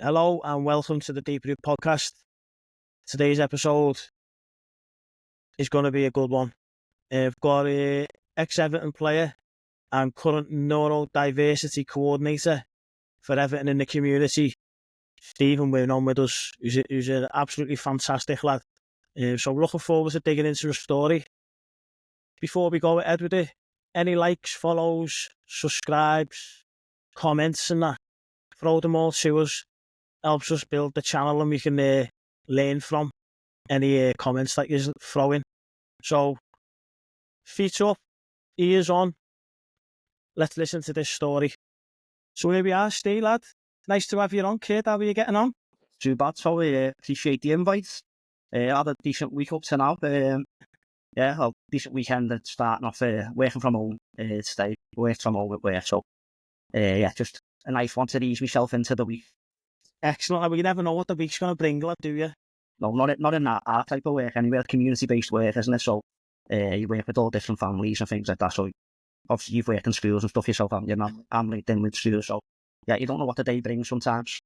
Hello and welcome to the Deep Root podcast. Today's episode is going to be a good one. I've got an ex-Everton player and current neurodiversity coordinator for Everton in the community, Ste Wynne, on with us, who's an absolutely fantastic lad. So looking forward to digging into the story. Before we go ahead with it, any likes, follows, subscribes, comments and that, throw them all to us. Helps us build the channel and we can learn from any comments that you throw in. So, feet up, ears on, let's listen to this story. So here we are, Steve, lad. Nice to have you on, kid. How are you getting on? Too bad, so appreciate the invite. Had a decent week up to now. Decent weekend at starting off working from home today. Worked from home at work, so just a nice one to ease myself into the week. Excellent. You never know what the week's going to bring, lad, do you? No, not in that type of work anyway. Community-based work, isn't it? So you work with all different families and things like that. So obviously you've worked in schools and stuff yourself, haven't you? I'm linked in with schools, so yeah, you don't know what the day brings sometimes.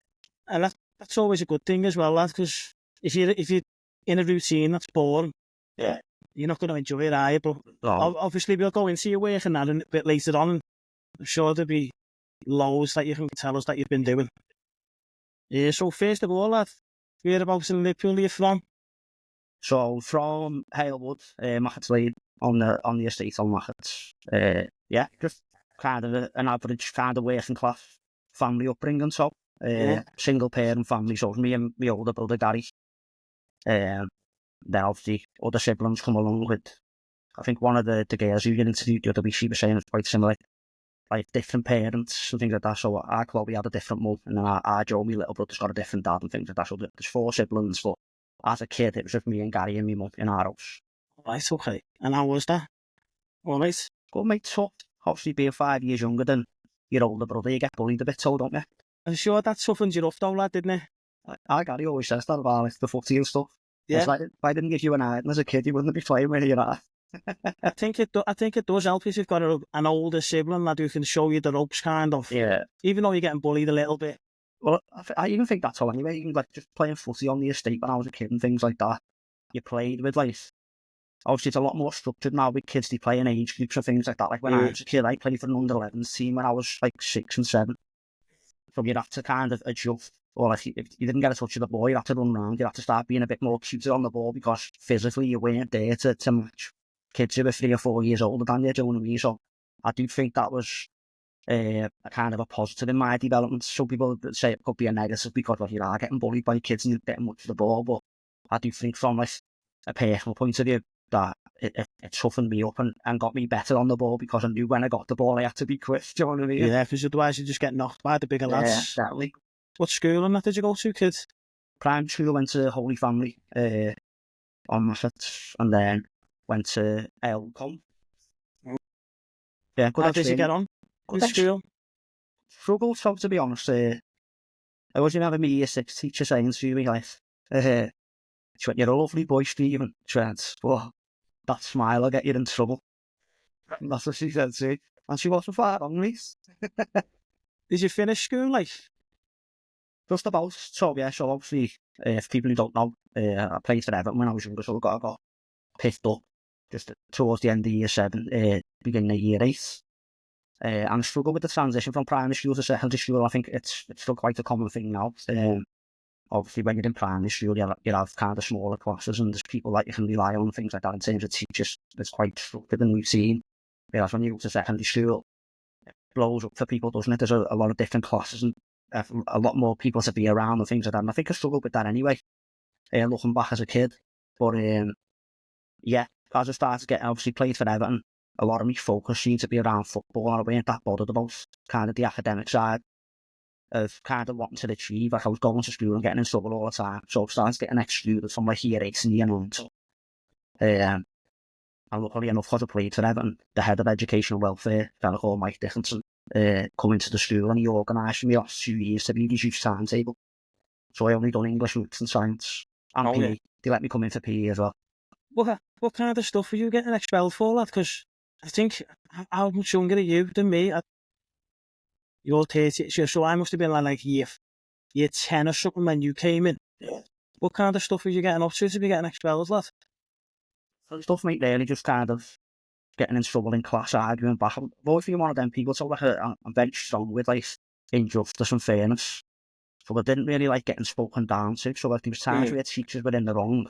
And that's always a good thing as well, lad, because if you're in a routine that's boring, yeah, you're not going to enjoy it, are you? But no. Obviously we'll go into your work and that a bit later on. I'm sure there'll be loads that you can tell us that you've been doing. Yeah, so first of all, lad, whereabouts in Liverpool are you from? So from Halewood, Macclesfield on the estate on Macclesfield. Just kind of an average kind of working class family upbringing. So single parent family. So me and my older brother Gary. Then obviously other siblings come along with. I think one of the girls who get interviewed the other week, she was saying it's quite similar. Like different parents and things like that. So our Chloe had a different mum, and then our Joe, my little brother's got a different dad and things like that. So there's 4 siblings, but as a kid, it was just me and Gary and my mum in our house. Right, okay. And how was that? All right. Good, mate, tough. Obviously, being 5 years younger than your older brother, you get bullied a bit, so don't you? I'm sure that toughened you up though, lad, didn't it? Gary always says that about the footy and stuff. Yeah. It's like, if I didn't give you an iron as a kid, you wouldn't be playing with you. I think it does help if you've got an older sibling lad who can show you the ropes, kind of. Yeah. Even though you're getting bullied a little bit. Well, I even think that's all anyway. Even like just playing footy on the estate when I was a kid and things like that. You played with like, obviously it's a lot more structured now with kids. They play in age groups and things like that. Like when I was a kid, I played for an under-11s team when I was like 6 and 7. So you'd have to kind of adjust. Or if you didn't get a touch of the ball, you'd have to run around. You'd have to start being a bit more cuter on the ball because physically you weren't there to match kids who were 3 or 4 years older than you, do you know what I mean? So I do think that was a kind of a positive in my development. Some people say it could be a negative because you are getting bullied by kids and you're getting much of the ball, but I do think from like a personal point of view that it toughened me up and got me better on the ball because I knew when I got the ball I had to be quick, do you know what I mean? Yeah, because otherwise you just get knocked by the bigger lads. Yeah, exactly. What school and that did you go to, kids? Primary school, went to Holy Family on Maffett, and then went to Elcom. Yeah, good. How did you get on? Good school. Struggled, so to be honest. I was never my year 6 teacher saying to me, like, she went, "You're a lovely boy, Stephen." She went, "Oh, that smile will get you in trouble." And that's what she said to me. And she wasn't far wrong, mate. Did you finish school, like? Just about. So, yeah, so obviously, if people who don't know, I played for Everton when I was younger, so I got picked up just towards the end of year 7, beginning of year 8. And I struggled with the transition from primary school to secondary school. I think it's still quite a common thing now. Obviously, when you're in primary school, you have kind of smaller classes and there's people that you can rely on, things like that in terms of teachers. It's quite structured and routine. Whereas when you go to secondary school, it blows up for people, doesn't it? There's a lot of different classes and a lot more people to be around and things like that. And I think I struggled with that anyway, looking back as a kid. But yeah, as I started getting, obviously played for Everton, a lot of my focus seemed to be around football, and I weren't that bothered about kind of the academic side of kind of wanting to achieve. Like I was going to school and getting in trouble all the time, so I started getting excluded from like year 8 and year 9. So, and luckily enough, because I played for Everton, the head of education and welfare, a fellow called Mike Dickinson, come into the school and he organised for me last 2 years to be reduced timetable. So I only done English, maths and science and PE. Yeah. They let me come in for PE as well. What kind of stuff were you getting expelled for, lad? Because I think, how much younger are you than me? You're 30, so I must have been like year year 10 or something when you came in. Yeah. What kind of stuff was you getting up to be getting expelled, lad? So stuff, mate, really just kind of getting in trouble in class, arguing back. I've always been one of them people, so like, I'm very strong with like injustice and fairness. So I didn't really like getting spoken down to. So like there was times where teachers were in the wrong,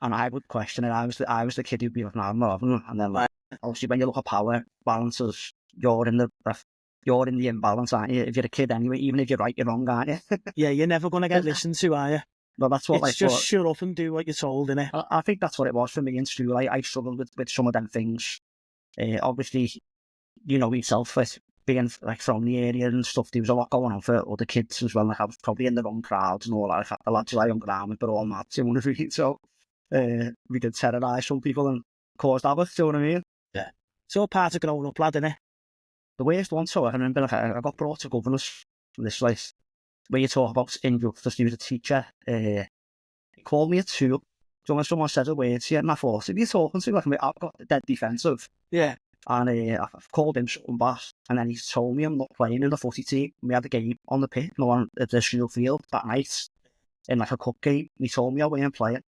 and I would question it. I was the kid who'd be like, "No, I'm not having it." And then like, obviously when you look at power balances, you're in the imbalance, aren't you? If you're a kid anyway, even if you're right, you're wrong, aren't you? Yeah, you're never going to get listened to, are you? No, that's what It's like. just shut up and do what you're told, innit? I think that's what it was for me in school. I struggled with some of them things. Obviously, you know yourself, with being like from the area and stuff, there was a lot going on for other kids as well. Like I was probably in the wrong crowds and all that. Like, the lads I hung around with, but all mad, you know what I mean? So we did terrorise some people and caused havoc, you know what I mean? Yeah. It's all part of growing up, lad, innit? The worst one, so I can remember, like, I got brought to governors from this place, where you talk about injustice. He was a teacher. He called me a tool. So when someone said a word to you, and I thought, if you're talking to me, like, I've got dead defensive. Yeah. And I've called him something back, and then he's told me I'm not playing in the footy team. We had a game on the pitch, no, on the school field that night, in like a cup game. And he told me I wasn't playing.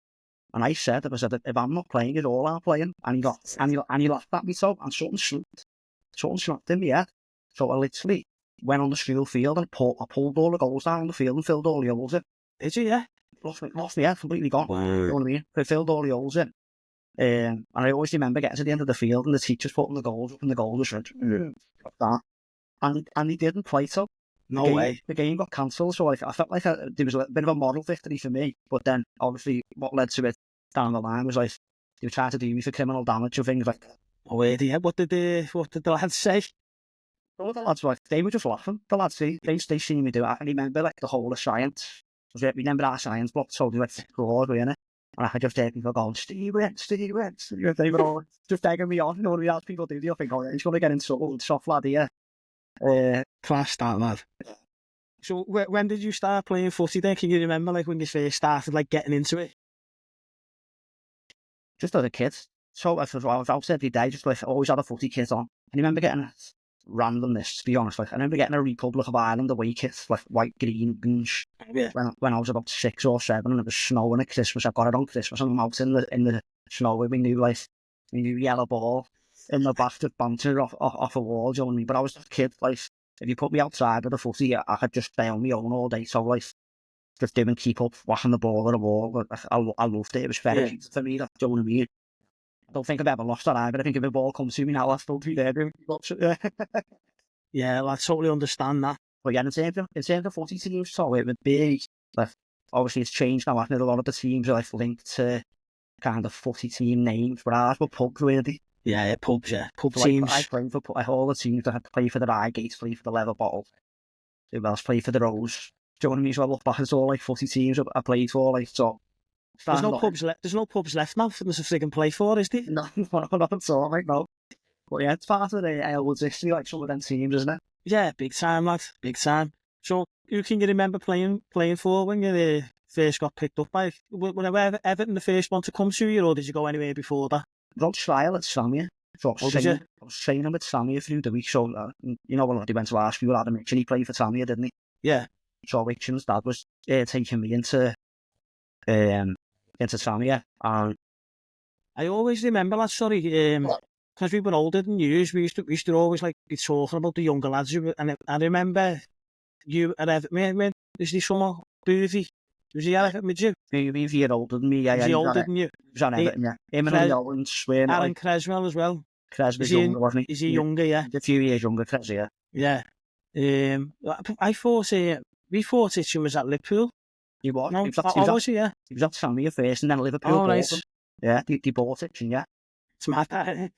And I said, if I'm not playing, it's all I'm playing. And he laughed at me, so, and something snapped in my head. So I literally went on the school field and I pulled all the goals down the field and filled all the holes in. Did you, yeah? Lost my head, completely gone. Wow. You know what I mean? I filled all the holes in. And I always remember getting to the end of the field and the teachers putting the goals up and the goal was red. Like that. And he didn't play, so No way. The game got cancelled, so I felt like there was a bit of a moral victory for me. But then, obviously, what led to it down the line was like, they were trying to do me for criminal damage and things like that. Oh, yeah. What did the lads say? Well, the lads were like, they were just laughing. The lads, they seen me do it. I can remember like the whole of science. We remember our science block, so they were broad, weren't it? And I could just hear people going, Ste Wynne. They were all just egging me on. You know what I mean? As people do, you think, oh, he's going to get in trouble. Soft lad here. Class that, lad. So when did you start playing footy then? Can you remember like when you first started like getting into it? Just as a kid. So I was out every day, just like always had a footy kit on. And I remember getting a randomness, to be honest. Like I remember getting a Republic of Ireland away kit, like white, green, orange. Yeah. When I was about 6 or 7 and it was snowing at Christmas. I got it on Christmas and I'm out in the snow with my new yellow ball in the back just bouncing off a wall, do you know what I mean? But I was a kid, like, if you put me outside with the footy, I could just stay on my own all day. So, like, just doing keep up, whacking the ball at a wall. I loved it. It was very for me, do you know what I mean? I don't think I've ever lost that eye, but I think if a ball comes to me now, I'll still be there. Yeah, I totally understand that. But yeah, in terms of footy teams, so it would be, like, obviously it's changed now. I think a lot of the teams are like linked to kind of footy team names, but ours were pubs, really. Yeah, pubs, yeah. Pub So teams. I played for like, all the teams that had to play for the Reigate, play for the Leather Bottle. Who else play for the Rose? Do you know what I mean? So I look back, it's all like footy teams I played for, like, so. There's no pubs left now for them to friggin' play for, is there? No, not at all, like, no. But yeah, it's part of the Halewood's history, like some of them teams, isn't it? Yeah, big time, lad. Big time. So, who can you remember playing for when you first got picked up by? Were Everton the first one to come to you, or did you go anywhere before that? I was on trial at Samia. So I was training with Samia through the week. So, you know, when he went to our school, Adam Mitchell, he played for Samia, didn't he? Yeah. So Richard's dad was taking me into Samia. And I always remember that, sorry, because we were older than you, we used to always like be talking about the younger lads. And I remember you at Everton. Is there someone, Boovy? Was he at Everton with you? He was a year older than me. Yeah, was he older than you? He was at Everton, yeah. Him and Owens, Aaron Creswell as well. Creswell's younger, wasn't he? Is he younger, yeah? A few years younger, Creswell, yeah. Yeah. I thought, we thought Itchin was at Liverpool. He was. No, he was yeah. He was at Samia first and then Liverpool. Oh, right. Yeah, they bought Itchin, yeah. It's mad. I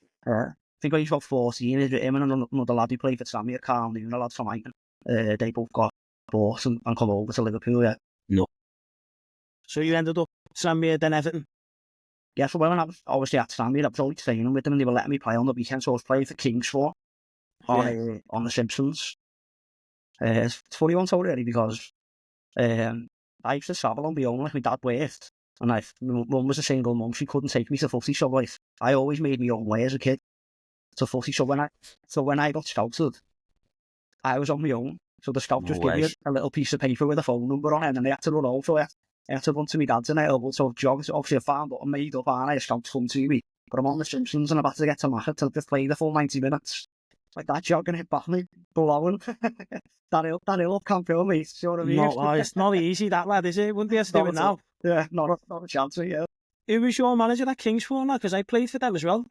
think when he was about 14, him and another lad who played for Samia, Carl Noon, a lad from Aiken, they both got bought and come over to Liverpool, yeah. No. So you ended up Samia, then Everton? Yeah, so when I was obviously at Samia, I was always training with them and they were letting me play on the weekend, so I was playing for Kingsford on the Simpsons. It's a funny one, so really, because I used to travel on my own, like my dad worked, and my mum was a single mum, she couldn't take me to footy, so like, I always made my own way as a kid to footy, so when I got scouted, I was on my own, So the scout No just gave way. me a little piece of paper with a phone number on it, and then I had to run home. So I had to run to my dad's in Halewood. So jogs, obviously I found out I made up, and a scout come to me. But I'm on the Simpsons and I'm about to get to Macha to just play the full 90 minutes. Like that jogging hit back me, blowing. that hill can't kill me, you know what I mean? No, it's not easy, that lad, is it? Wouldn't be able to do it now. Yeah, not a chance, yeah. Who was your manager at Kingsford now? Because I played for them as well.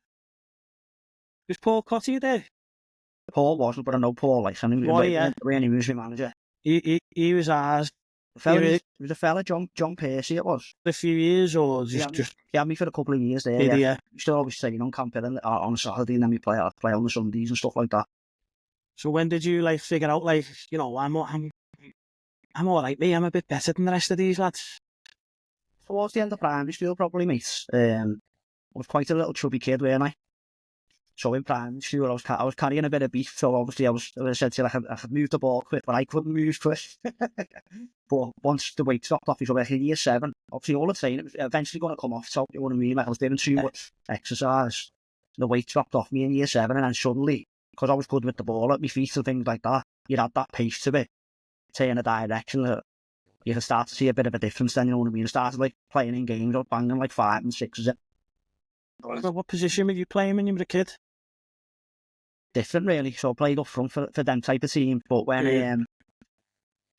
Was Paul Cotty there? Paul wasn't, but I know Paul, like, and he was my manager. He was ours. It was a fella, John Percy, it was. A few years, or He had me for a couple of years there. Yeah. We still always staying on camp on a Saturday, and then we play on the Sundays and stuff like that. So when did you like figure out, like, you know, I'm all right, mate, I'm a bit better than the rest of these lads? Towards the end of primary school, probably, mate. I was quite a little chubby kid, weren't I? So in primary school, I was carrying a bit of beef. So obviously, I said to you, I could move the ball quick, but I couldn't move quick. But once the weight dropped off, like in year 7, obviously all the saying it was eventually going to come off. So you know what I mean? Like I was doing too much exercise. The weight dropped off me in year 7, and then suddenly, because I was good with the ball at my feet and things like that, you had that pace to it, turn a direction that you can start to see a bit of a difference. Then you know what I mean? I started like playing in games, I was banging like 5 and 6s. What position were you playing when you were a kid? Different, really. So I played up front for them type of team. But when I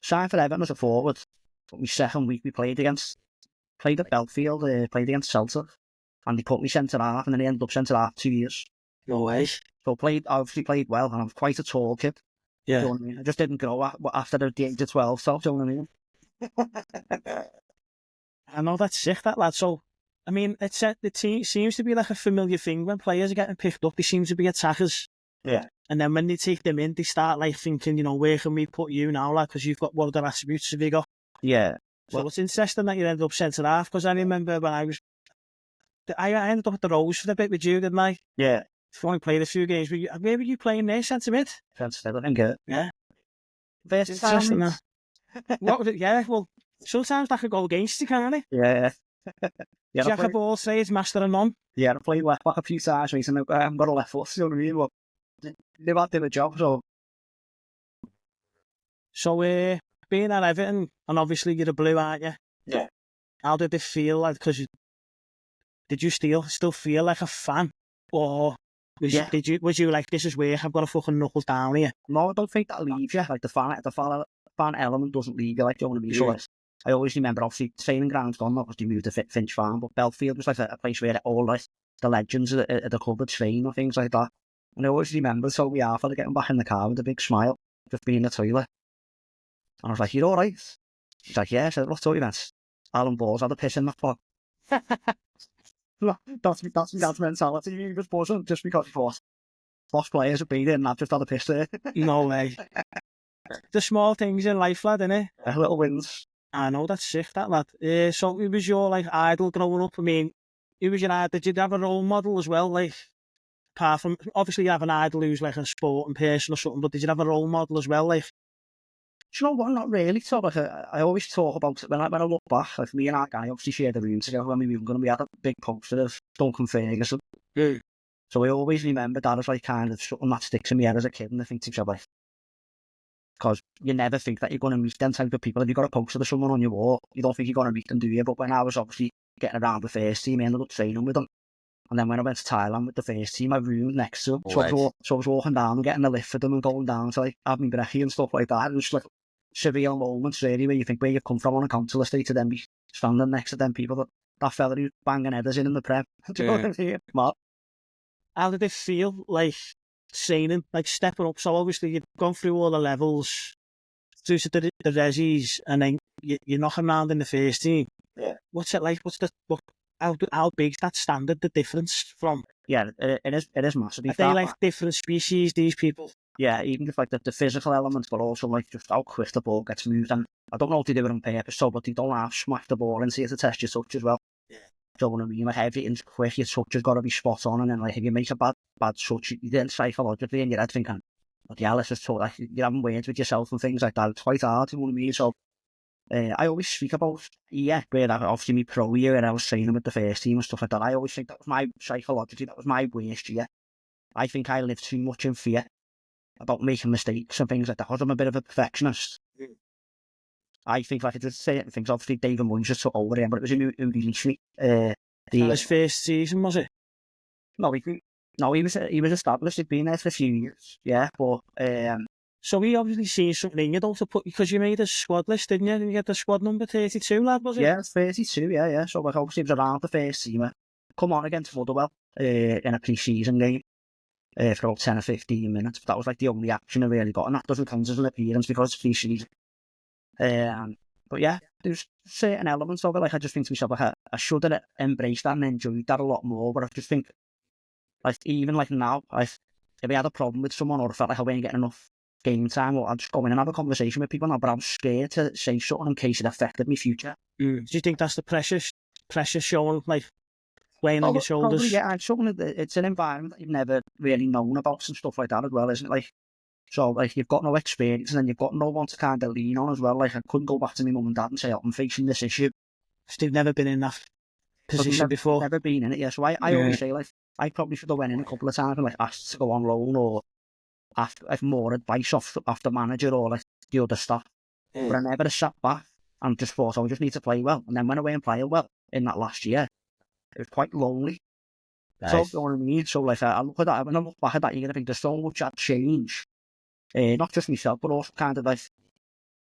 signed for Everton as a forward, my second week we played at Belfield, played against Celtic, and they put me centre half, and then I ended up centre half 2 years. No way. So I obviously played well, and I was quite a tall kid. Yeah. You know what I mean? I just didn't grow after the age of 12, so you know what I mean? I know, that's sick, that lad. So, I mean, it seems to be like a familiar thing when players are getting picked up. They seem to be attackers. Yeah. And then when they take them in, they start like thinking, you know, where can we put you now, like, because you've got what other attributes have you got? Yeah. So it's interesting that you ended up centre half, because I remember when I ended up at the Rose for a bit with you, didn't I? Yeah. I've only played a few games. Where were you playing there, centre mid? Centre mid, I think it. Yeah. Versatile. Yeah, well, sometimes that could go against you, can't it? Yeah. Jack of all trades, master of none. Yeah, I played left back a few times recently. I haven't got a left foot, you know what I mean? But never did a job, so. So, being at Everton, and obviously you're a blue, aren't you? Yeah. How did it feel like? Because did you still feel like a fan, or was you like, this is where I've got to fucking knuckle down here? No, I don't think that leaves you. Like the fan element doesn't leave you. Like, you know what I mean? So I always remember, obviously, training ground's gone. Obviously, moved to Finch Farm, but Belfield was like a place where all like the legends of the club would train or things like that. And I always remember, so we are for getting back in the car with a big smile, just being in the toilet. And I was like, "You all right?" He's like, "Yeah." I said, "What's toilet?" Alan Ball's had a piss in that pot. That's mentality. He was buzzing just because he thought lost players have been in and I've just had a piss there. No way. The small things in life, lad, innit? Little wins. I know, that's sick, that lad. So who was your like idol growing up? I mean, who was your idol? Did you have a role model as well? Like, apart from, obviously you have an idol who's like a sporting person or something, but did you have a role model as well? Like, do you know what? Not really. So like, I always talk about when I look back, like me and our guy obviously shared the room together when we were going to be at a big poster of Duncan Ferguson. Yeah. So I always remember that as like kind of something that sticks in my head as a kid, and I think to myself, like, because you never think that you're going to meet them type of people. If you've got a poster of someone on your wall, you don't think you're going to meet them, do you? But when I was obviously getting around the first team, I ended up training with them. And then when I went to Thailand with the first team, I roomed next to them. So I was walking down and getting a lift for them and going down to like have me brekkie and stuff like that. It was like surreal moments really where you think where you come from on a council estate to then be standing next to them people that fella who's banging headers in the Prem. Do you know what I mean? Mad. How did it feel like training, like stepping up? So obviously you've gone through all the levels, through to the resis, and then you're knocking around in the first team. Yeah. What's it like? How big's that standard, the difference from? Yeah, it is massive. Are they like different species, these people? Yeah, even just like the physical elements, but also like just how quick the ball gets moved. And I don't know if they do it on purpose, so, but they don't half smash the ball and see it to test your touch as well. Yeah. Do you know what I mean? Like everything's quick, your touch has got to be spot on, and then like if you make a bad touch, you then psychologically in your head thinking, but yeah, let's just talk, like you're having words with yourself and things like that. It's quite hard, you know what I mean? So I always speak about, where obviously my pro year and I was training with the first team and stuff like that. I always think that was my, psychologically, that was my worst year. I think I lived too much in fear. about making mistakes and things like that. Because I'm a bit of a perfectionist. I think like there's certain things. Obviously, David Moyes just took over him, but it was who released me. His first season, was it? No, he was established. He'd been there for a few years. Yeah, but so he obviously seen something in you, though, to put, because you made a squad list, didn't you? And you had the squad number 32, lad, was it? Yeah, 32. Yeah. So like obviously he was around the first team. Come on against Motherwell in a pre-season game for about 10 or 15 minutes. But that was like the only action I really got, and that doesn't count as an appearance because it's pre-season. But yeah, there's certain elements of it. Like I just think to myself, like I should have embraced that and enjoyed that a lot more. But I just think, like even like now, if I had a problem with someone or I felt like I wasn't getting enough game time, or I'd just go in and have a conversation with people now. But I'm scared to say something in case it affected my future. Do you think that's the pressure showing, like weighing on your shoulders? Probably, yeah. It's an environment that you've never really known about and stuff like that as well, isn't it? Like, so like you've got no experience and then you've got no one to kind of lean on as well. Like I couldn't go back to my mum and dad and say, oh, I'm facing this issue. They've never been in that position before. Never been in it, yeah. So I always say, like, I probably should have went in a couple of times and like asked to go on loan or asked like more advice off the manager or like the other staff. But I never sat back and just thought, I just need to play well. And then went away and played well in that last year. It was quite lonely. Nice. So, you know what I mean? So like I look at that, when I look back at that year, I think there's so much that changed. Not just myself, but also kind of like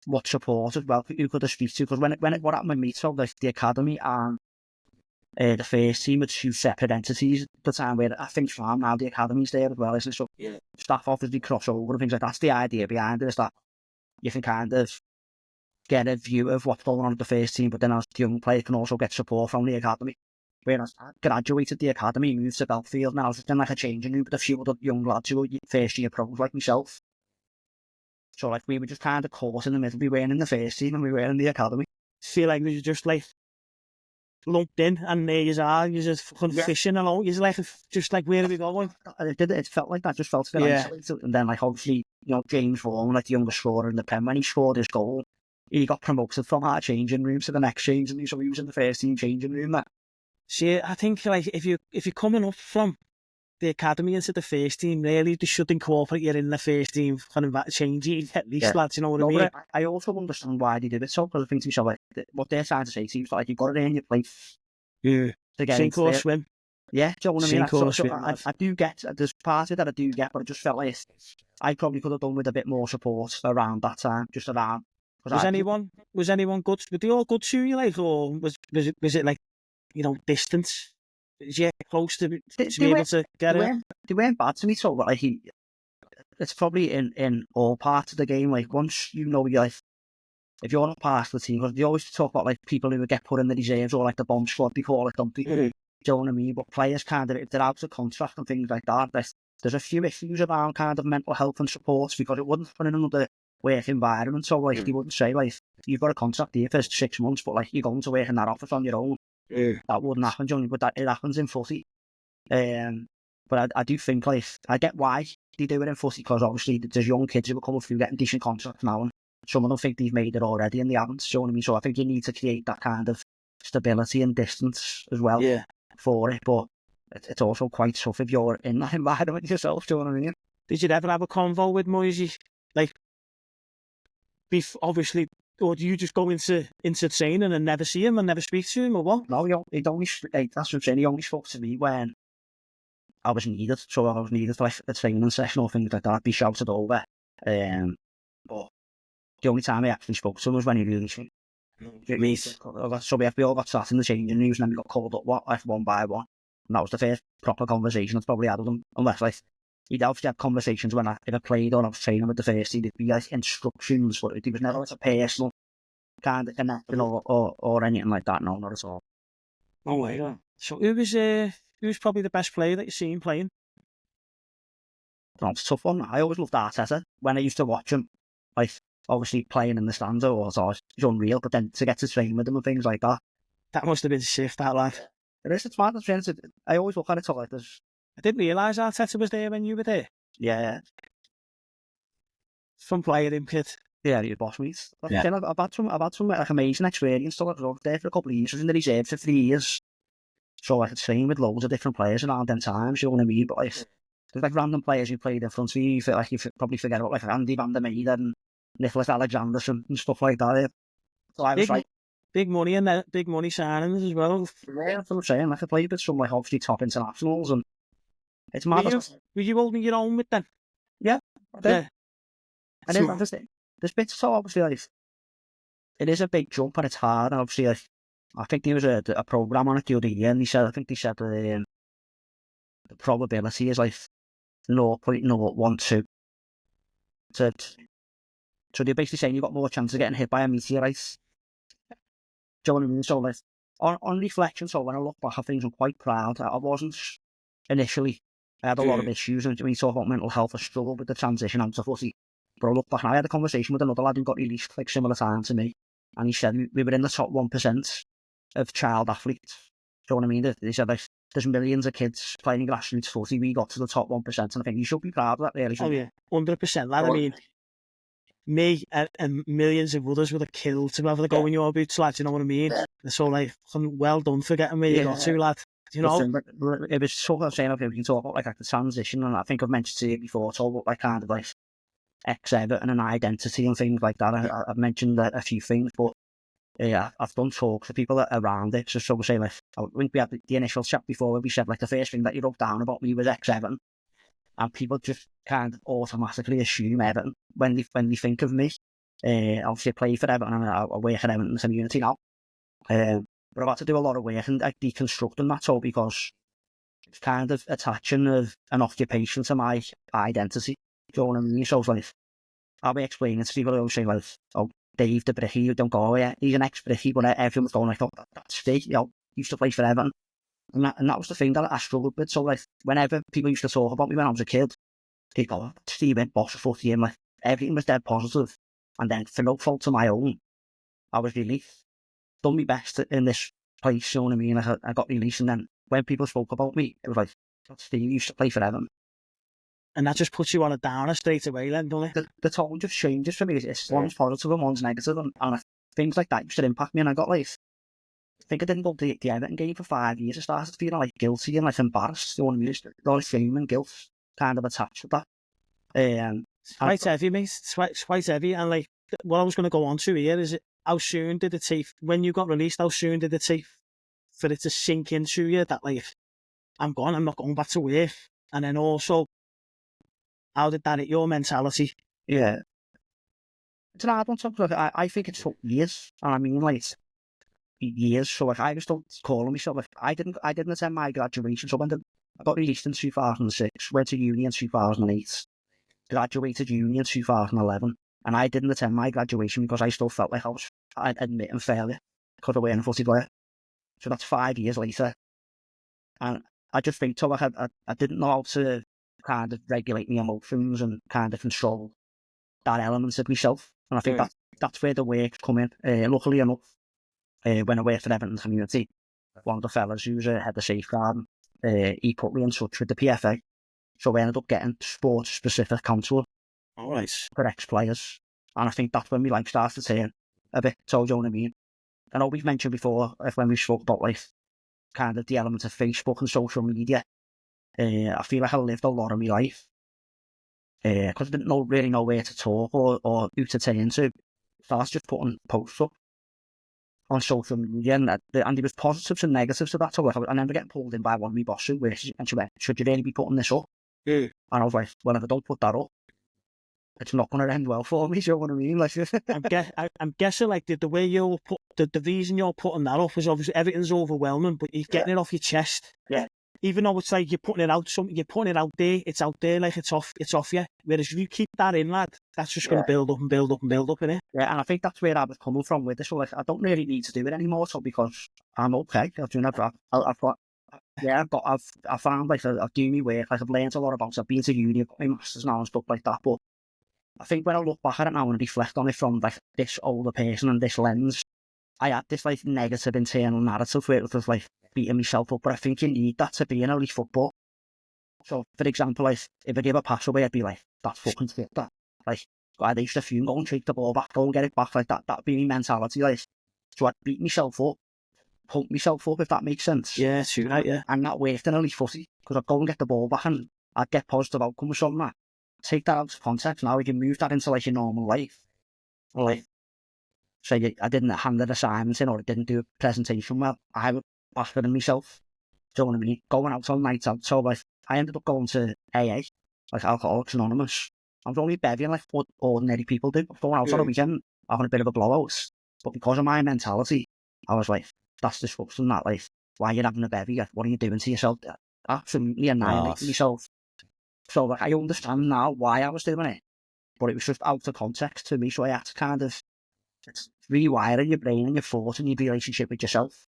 what support as well you could have speak to. Because what happened with me, so like the academy and the first team were two separate entities at the time, where I think from now the academy's there as well, isn't it? So staff obviously cross over and things like that. That's the idea behind it, is that you can kind of get a view of what's going on at the first team, but then as the young player can also get support from the academy. Whereas I graduated the academy, moved to Belfield, now I was just in like a changing room with a few other young lads who were first year pros like myself. So like we were just kind of caught in the middle. We weren't in the first team and we were in the academy. Feel like we were just like lumped in, and there you are, you're just fucking fishing along. You're like, just like, where are we going? It felt like that, just felt a bit isolated. And then like obviously, you know, James Vaughan, like the youngest scorer in the Prem, when he scored his goal, he got promoted from our changing room to the next changing room, so he was in the first team changing room. See, I think like if you're coming up from the academy into the first team, really, they should incorporate you in the first team, kind of changing at least, lads, you know what I mean? I also understand why they did it so, because I think to myself, like, what they're trying to say seems like you've got to earn your place. Yeah. Sink or swim. Yeah, do you know what I mean? Sink or swim. I do get, there's part of that I do get, but I just felt like I probably could have done with a bit more support around that time, just around. Was anyone good? Were they all good to you, like, or was it like, you know, distance? Yeah, close to be able to get it. They weren't bad to me, so like it's probably in all parts of the game. Like once you know, you're like, if you're not part of the team, because they always talk about like people who get put in the reserves or like the bomb squad, they call it, don't they? Do you know what I mean? But players kind of, if they're out of contract and things like that, there's a few issues around kind of mental health and support, because it wouldn't happen in another work environment. So like they wouldn't say like you've got a contract here for 6 months, but like you're going to work in that office on your own. That wouldn't happen, Johnny, but that it happens in footy. But I do think, like, I get why they do it in footy, because obviously there's young kids who are coming through getting decent contracts now, and some of them think they've made it already and they haven't. Do you know what I mean? So I think you need to create that kind of stability and distance as well for it. But it's also quite tough if you're in that environment yourself. Do you know what I mean? Did you ever have a convo with Moisey? Like, obviously. Or do you just go into training and never see him and never speak to him, or what? No, that's what I'm saying. He only spoke to me when I was needed. So I was needed for like a training session or things like that. I'd be shouted over. But the only time I actually spoke to him was when he released me. So we all got sat in the changing rooms, and then we got called up one by one. And that was the first proper conversation I've probably had with him. Unless like he'd obviously had conversations when I played or I was training with the first team. It'd be like instructions, but it was never like a personal kind of connection or anything like that. No, not at all. Oh my God. So who was probably the best player that you've seen playing? No, it's a tough one. I always loved Arteta. When I used to watch him, like obviously playing in the stands, it was unreal. But then to get to train with him and things like that, that must have been sick, that lad. It is. It's mad. I always look at it like this. I didn't realise Arteta was there when you were there. Yeah. Fun player, him, kid. Yeah, he was boss mates. I've had some like amazing experience. So I was there for a couple of years. I was in the reserve for 3 years. So I could train with loads of different players around them times, you know what I mean? But like, there's like random players who played in front of me. You feel like you probably forget about like Andy van der Meijden and Nicholas Alexanderson and stuff like that. Yeah. So I was big money and big money signings as well. Yeah, that's what I'm saying. Like I played with some like obviously top internationals, and it's mad. Were you holding your own with them? Yeah, I did. Yeah. And then there's bits so obviously like it is a big jump and it's hard. And obviously, like, I think there was a program on it the other year, and I think they said the probability is like 0.012. So they're basically saying you've got more chance of getting hit by a meteorite. Do you know what I mean? So like on reflection, so when I look back at things, I'm quite proud. I wasn't initially. I had a lot of issues, and when you talk about mental health, I struggled with the transition out to footy. But I look back, and I had a conversation with another lad who got released like similar time to me, and he said we were in the top 1% of child athletes. Do you know what I mean? They said like, there's millions of kids playing grassroots footy. We got to the top 1%, and I think you should be proud of that, really. Oh yeah, 100%. Lad, I mean, me and millions of others would have killed to be able to go in your boots, lad. You know what I mean? So like, well done for getting where you got to, lad. You know, it was sort of saying, okay, we can talk about like the transition, and I think I've mentioned to you before, talk about like kind of like ex-Everton and identity and things like that. I've mentioned a few things, but yeah, I've done talks to people around it. So we say like, I think we had the initial chat before where we said like the first thing that you wrote down about me was ex-Everton, and people just kind of automatically assume Everton when they think of me. Obviously I play for Everton and I work at Everton's community now. But I've had to do a lot of work and like deconstructing that all because it's kind of attaching an occupation to my identity. Do you know what I mean? So it's like, I'll be explaining to people who say like, oh, Dave the Bricky, you don't go, yeah, he's an ex-Bricky, but everyone's going like, oh, that's Steve, you know, used to play for Everton. And that was the thing that I struggled with. So like, whenever people used to talk about me when I was a kid, they'd go, oh, Steve went boss of footy, and like, everything was dead positive. And then for no fault of my own, I was released. Done my best in this place, you know what I mean? I got released, and then when people spoke about me, it was like, Steve used to play for Everton. And that just puts you on a downer straight away then, doesn't it? The tone just changes for me. It's one's positive and one's negative, and things like that used to impact me, and I got like, I think I didn't go to the Everton game for 5 years. I started feeling like guilty and like embarrassed, you know what I mean? A lot of shame and guilt kind of attached with that. It's quite heavy, mate. It's quite heavy, and like, what I was going to go on to here is how soon did it take, when you got released, how soon did it take for it to sink into you that like, I'm gone, I'm not going back to work? And then also, how did that hit your mentality? Yeah. It's an hard one to talk about. I think it took years, and I mean like years. So like I just don't call myself like I didn't attend my graduation. So I got released in 2006, went to uni in 2008, graduated uni in 2011, and I didn't attend my graduation because I still felt like I was admitting failure because I weren't a footy player. So that's 5 years later, and I just think so like I didn't know how to kind of regulate my emotions and kind of control that element of myself. And I think that's where the work's come in. Luckily enough, when I worked for Everton's community, one of the fellas who's head of safeguarding, he put me in touch with the PFA. So I ended up getting sports-specific counsel for ex-players. And I think that's when my life started to turn a bit. So, you know what I mean? I know we've mentioned before, when we spoke about like kind of the element of Facebook and social media, I feel like I lived a lot of my life because I didn't really know where to talk or who to turn to. So I was just putting posts up on social media, and there was positives and negatives to that. So I remember getting pulled in by one of my bosses, and she went, should you really be putting this up? And I was like, well, if I don't put that up, it's not going to end well for me. Do you know what I mean? Like, I'm guessing like the way you'll put the reason you're putting that up is obviously everything's overwhelming, but you're getting it off your chest. Yeah. Even though it's like you're putting it out, you're putting it out there. It's out there, like it's off you. Whereas if you keep that in, lad, that's just going to build up and build up and build up, innit? Yeah, and I think that's where I was coming from with this. So like, I don't really need to do it anymore, so because I'm okay. I found like I've done my work. Like I've learned a lot about it. I've been to uni, I've got my masters now and stuff like that. But I think when I look back at it now and reflect on it from like this older person and this lens, I had this like negative internal narrative where it was like beating myself up. But I think you need that to be in elite football. So for example, like if I give a pass away, I'd be like, that's fucking fit. That like I used to fume, go and take the ball back, go and get it back like that. That'd be my mentality. Like, so I'd beat myself up, pump myself up, if that makes sense. Yeah, true, right, yeah. And that worked in elite footy because I'd go and get the ball back and I'd get positive outcomes from that. Take that out of context now, you can move that into like your normal life. Like, say I didn't hand an assignment in or I didn't do a presentation well, I would laugh at myself. Do you know what I mean? Going out on nights out. So like, I ended up going to AA, like Alcoholics Anonymous. I was only bevying like what ordinary people do. Going out on a weekend, having a bit of a blowout. But because of my mentality, I was like, that's disgusting, that, like, why are you having a bevy? What are you doing to yourself? Absolutely annihilating myself. So like, I understand now why I was doing it, but it was just out of context to me, so I had to kind of rewire your brain and your thoughts and your relationship with yourself.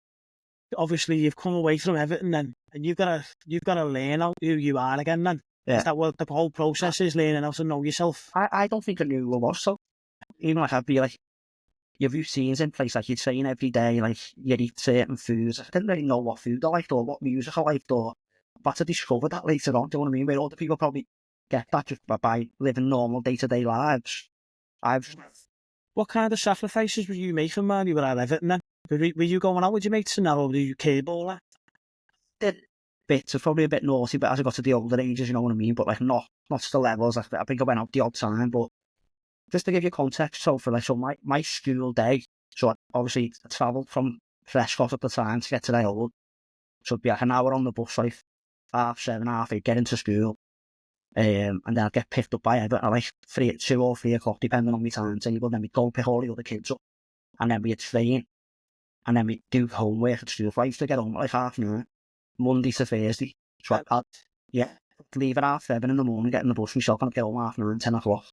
Obviously, you've come away from Everton then, and you've got to learn out who you are again then. Yeah. Is that what the whole process is, learning how to know yourself? I don't think I knew who I was, so even like I'd be like, your routines in place, like you're saying every day, like you eat certain foods. I didn't really know what food I liked or what music I liked, or but to discover that later on, do you know what I mean? Where other people probably get that just by living normal day-to-day lives. What kind of sacrifices were you making when you were at Everton then? Were you going out with your mates and that, or were you cable? Did bits of probably a bit naughty, but as I got to the older ages, you know what I mean? But like not to the levels. I think I went out the odd time, but just to give you context, so for like, so my school day, so obviously I travelled from Prescott at the time to get to Halewood, so it'd be like an hour on the bus, like 7:30, 8, get into school, and then I'd get picked up by Everton at like 2 or 3 o'clock, depending on my timetable. Then we'd go pick all the other kids up, and then we'd train, and then we'd do homework at school. So I used to get home at like 9:30, Monday to Thursday. So I'd leave at 7:30 in the morning, get in the bus myself, and I'd get home 9:30, 10 o'clock.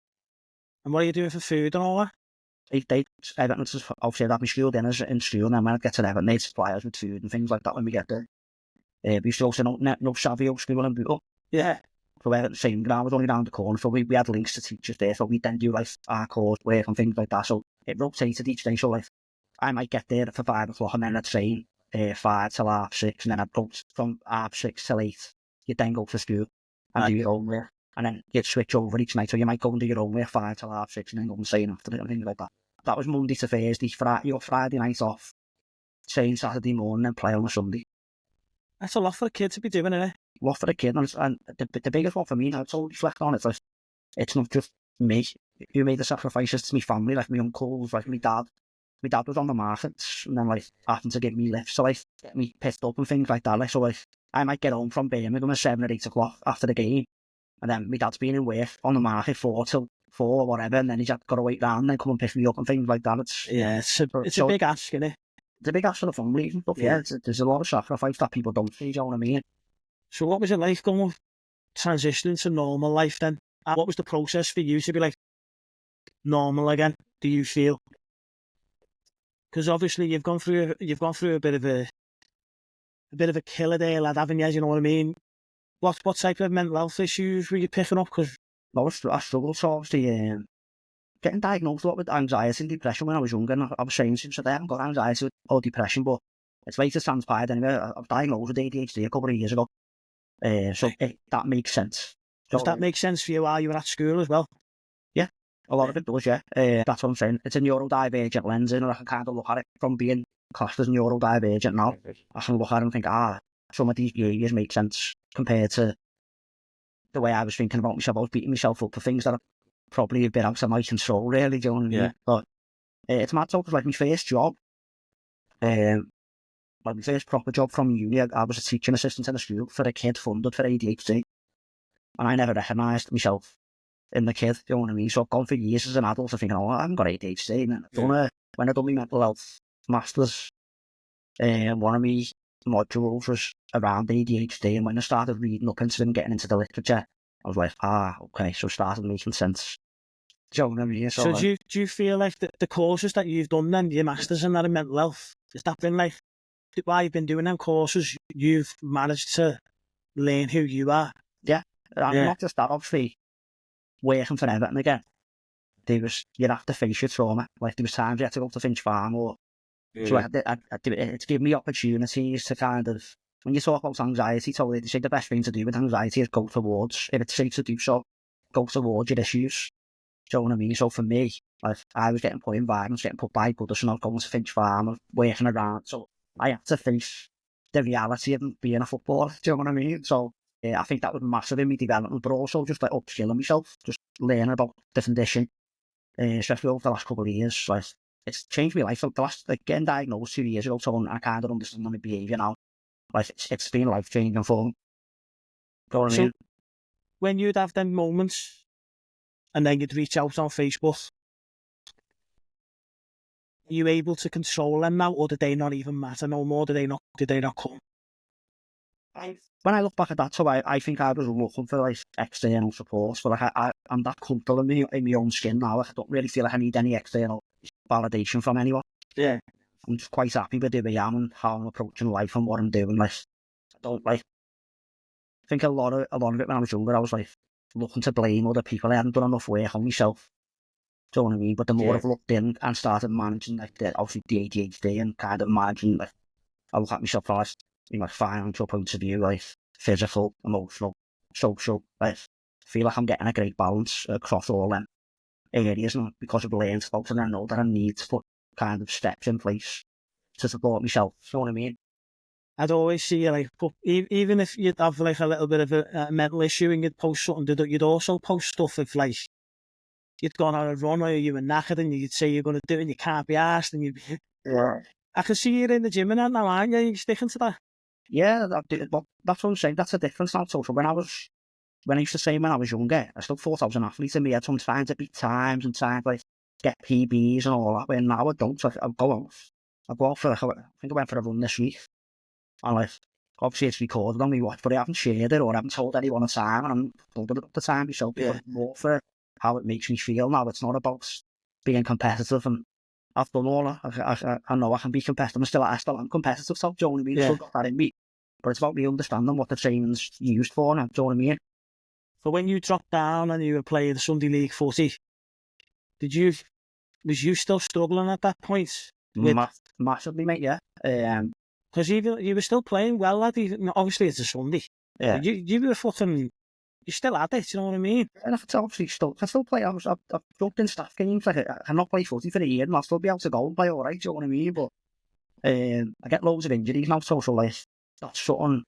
And what are you doing for food and all that? Everton, obviously I'd have my school dinners in school, and then when I'd get to Everton, they'd supply us with food and things like that when we get there. We used to also know Savio School in Bootle. Yeah. So Everton, same ground was only round the corner, so we had links to teachers there, so we'd then do like our course work and things like that. So it rotated each day, so like I might get there for 5 o'clock and then I'd train 5 till 6:30, and then I'd go from 6:30 till 8. You'd then go to school and do your homework. And then you'd switch over each night, so you might go and do your own work 5 till 6:30, and then go and train after it and things like that. That was Monday to Thursday. Friday night off, train Saturday morning, and play on a Sunday. That's a lot for a kid to be doing, isn't it? A lot for a kid, and the biggest one for me now, it's all reflect on it. Like, it's not just me who made the sacrifices, it's my family, like my uncles, like my dad. My dad was on the markets, and then like having to give me lifts, so like get me picked up and things like that. Like, so like I might get home from Birmingham at 7 or 8 o'clock after the game. And then my dad's been in work on the market 4 till 4 or whatever, and then he's got to wait round and then come and pick me up and things like that. It's a big ask, isn't it? It's a big ask for the family and stuff, yeah. There's a lot of sacrifice that people don't see, you know what I mean? So what was it like transitioning to normal life then? And what was the process for you to be like normal again, do you feel? Because obviously you've gone through a bit of a killer there, lad, haven't you? You know what I mean? What type of mental health issues were you picking up? Because I struggled, so obviously getting diagnosed a lot with anxiety and depression when I was younger, and I was saying since I haven't got anxiety or depression, but it's later transpired anyway. I was diagnosed with ADHD a couple of years ago, so that makes sense. Does that make sense for you while you were at school as well? Yeah, a lot of it does, yeah. That's what I'm saying. It's a neurodivergent lens, and I can kind of look at it from being classed as neurodivergent now. I can look at it and think, some of these behaviours make sense compared to the way I was thinking about myself. I was beating myself up for things that are probably a bit out of my control, really, do you know what I mean? But it's mad, so it was like my first job, like my first proper job from uni. I was a teaching assistant in a school for a kid funded for ADHD, and I never recognised myself in the kid, do you know what I mean? So I've gone for years as an adult thinking, I haven't got ADHD, and then when I done my mental health masters, one of my modules was around ADHD, and when I started reading up into it and getting into the literature, I was like, okay, so it started making sense. Do you know what I mean? So do you feel like the courses that you've done then, your masters in that in mental health, has that been like, while you've been doing them courses, you've managed to learn who you are? Yeah, and not just that, obviously, working for Everton again, you'd have to face your trauma. Like, there was times you had to go to Finch Farm, or so it's given me opportunities to kind of, when you talk about anxiety, they say the best thing to do with anxiety is go towards, if it's safe to do so, go towards your issues. Do you know what I mean? So for me, like, I was getting put in environments, getting put by Goodison, I was going to Finch Farm, I was working around, so I had to face the reality of being a footballer. Do you know what I mean? So I think that was massive in my development, but also just like upskilling myself, just learning about different condition, especially over the last couple of years. Like, it's changed my life. Like, the last, like, getting diagnosed 2 years ago, so I kind of understand my behaviour now. Like, it's been life changing for me. You know what I mean? When you'd have them moments, and then you'd reach out on Facebook, are you able to control them now, or do they not even matter no more? Did they not come? When I look back at that, so I think I was looking for like external support, but like I'm that comfortable in my own skin now. Like, I don't really feel like I need any external validation from anyone. Yeah. I'm just quite happy with who I am and how I'm approaching life and what I'm doing. Like, I don't like. I think a lot of it when I was younger, I was like looking to blame other people. I hadn't done enough work on myself. Do you know what I mean? But the more I've looked in and started managing like obviously the ADHD and kind of managing, like, I look at myself from like financial point of view, like physical, emotional, social. Like, I feel like I'm getting a great balance across all them areas, and because I've learned about it, and I know that I need to put kind of steps in place to support myself. You know what I mean? I'd always see you like, even if you'd have like a little bit of a mental issue and you'd post something, you'd also post stuff of like, you'd gone on a run or you were knackered and you'd say you're going to do it and you can't be asked, and you'd be... Yeah. I can see you in the gym and that now, aren't you? You're sticking to that. Yeah, well, that's what I'm saying. That's a difference now. So when I used to say when I was younger, I still thought I was an athlete, and me had some trying to beat times and trying to like get PBs and all that. When now I don't. So I'll go out for, I think I went for a run this week, and like, obviously it's recorded on my watch, but I haven't shared it or I haven't told anyone the time, and I'm holding it up the time myself. Yeah. More for how it makes me feel now. It's not about being competitive, and I've done all that. I know I can be competitive. I still am competitive, so do you know what I mean? Yeah. I've still got that in me. But it's about me understanding what the training's used for now, do you know what I mean? So when you dropped down and you were playing Sunday League footy, was you still struggling at that point? Massively, mate, yeah. Because even you were still playing well, lad. Obviously, it's a Sunday. Yeah. You were fucking... You still had it, you know what I mean? And I still play. I've jumped in staff games. Like, I cannot play footy for a year, and I'll still be able to go and play all right, do you know what I mean? But I get loads of injuries now, so like, that's something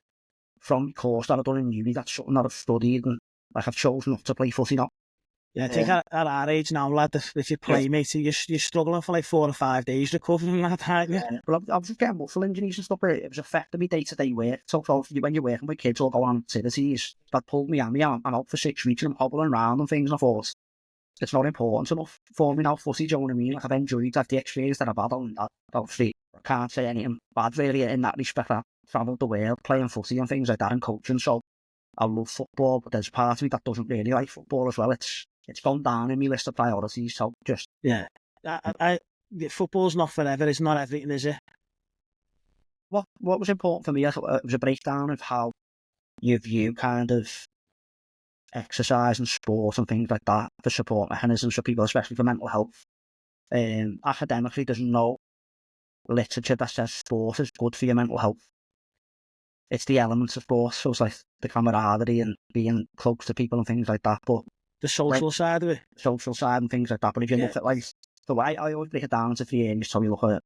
from the course that I've done in uni, that's something that I've studied, and like, I've chosen not to play footy now. Yeah, I think at our age now, lad, if you play, mate, you're struggling for like 4 or 5 days recovering from that, aren't you? Yeah, but I was just getting muscle injuries and stuff, but it was affecting me day-to-day work. So when you're working with kids or going on activities, that pulled me hammy. I'm out for 6 weeks and I'm hobbling around and things, and I thought, it's not important enough for me now, footy, do you know what I mean? Like, I've enjoyed like, the experience that I've had on that. Obviously, I can't say anything bad really in that respect. I've travelled the world playing footy and things like that and coaching, so I love football, but there's a part of me that doesn't really like football as well. It's gone down in my list of priorities, so just... Yeah. Football's not forever, it's not everything, is it? What was important for me, I thought it was a breakdown of how you view kind of exercise and sport and things like that for support mechanisms for people, especially for mental health. Academically, there's no literature that says sport is good for your mental health. It's the elements of sport, so it's like the camaraderie and being close to people and things like that, but the social side of it. Social side and things like that. But if you look at like, so I always break it down into 3 areas. So you look at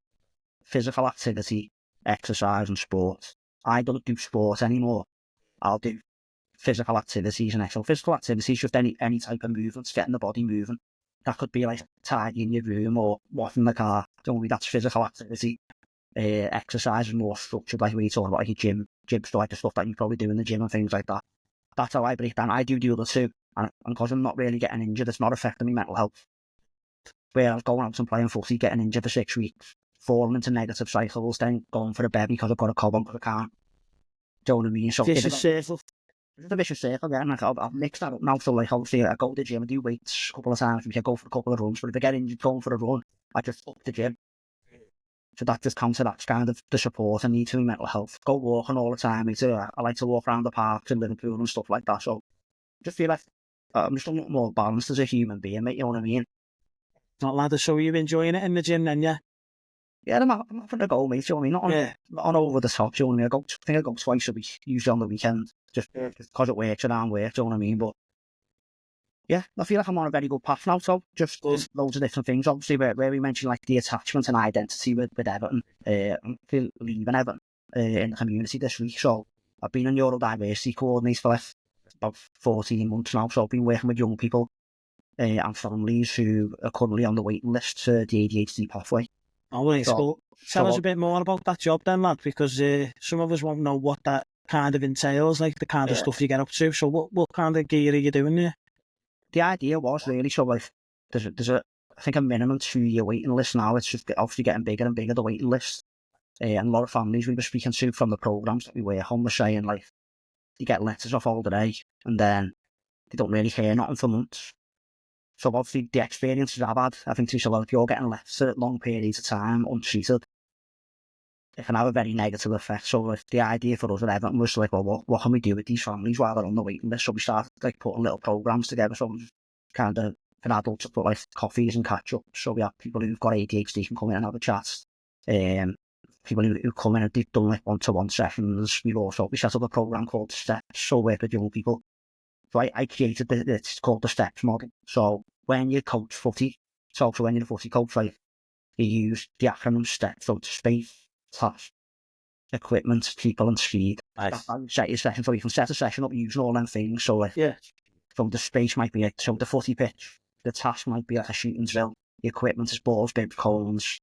physical activity, exercise and sport. I don't do sport anymore. I'll do physical activities and exercise. Physical activities, just any type of movements, getting the body moving. That could be like tidying your room or washing the car. Don't worry, that's physical activity. Exercise is more structured, like we talk about like a gym stuff, like the stuff that you probably do in the gym and things like that. That's how I break down. I do the other two. And because I'm not really getting injured, it's not affecting my mental health. Where I was going out and playing footy, getting injured for 6 weeks, falling into negative cycles, then going for a bed because I've got a cold on because I can't. Do you know what I mean? So vicious circle. It's a vicious circle, yeah. And like, I've mixed that up now. So like, obviously, I go to the gym, I do weights a couple of times, I go for a couple of runs. But if I get injured going for a run, I just up the gym. So that just counts to that's kind of the support I need to my mental health. Go walking all the time. I like to walk around the parks in Liverpool and stuff like that. So I just feel like I'm just a lot more balanced as a human being, mate, you know what I mean? Not ladder, so you're enjoying it in the gym then, yeah? Yeah, I'm having to go, mate, you know what I mean? Not on over the top, you know what I mean? I think I go twice a week, usually on the weekend, just because it works around work, you know what I mean? But yeah, I feel like I'm on a very good path now, so just loads of different things. Obviously, where we mentioned like the attachment and identity with Everton, I'm leaving Everton in the community this week, so I've been a neurodiversity coordinator for like about 14 months now, so I've been working with young people and families who are currently on the waiting list to the ADHD pathway. Oh, right, So, cool. Tell us a bit more about that job then, lad, because some of us won't know what that kind of entails, like the kind of stuff you get up to. So what kind of gear are you doing there? The idea was really, so like, there's a I think a minimum 2-year waiting list now. It's just obviously getting bigger and bigger, the waiting list. And a lot of families we were speaking to from the programs that we work on were saying like, you get letters off all day and then they don't really hear nothing for months. So obviously the experiences I've had, I think to myself, if you're getting letters at long periods of time untreated, it can have a very negative effect. So like, the idea for us at Everton was like, well, what can we do with these families while they're on the waiting list? So we started like putting little programs together. So kind of for adults to put like coffees and catch up. So we have people who've got ADHD can come in and have a chat. People who come in and they've done like one-to-one sessions. We set up a program called Steps, so we work with young people. So I created it's called the Steps model. So when you coach footy, so when you're a footy coach, like, you use the acronym STEP, so it's space, task, equipment, people and speed. Nice. That's how you set your session. So you can set a session up using all them things. So like, Yeah. so the space might be like, so the footy pitch, the task might be like a shooting drill, the equipment is balls, bibs, cones,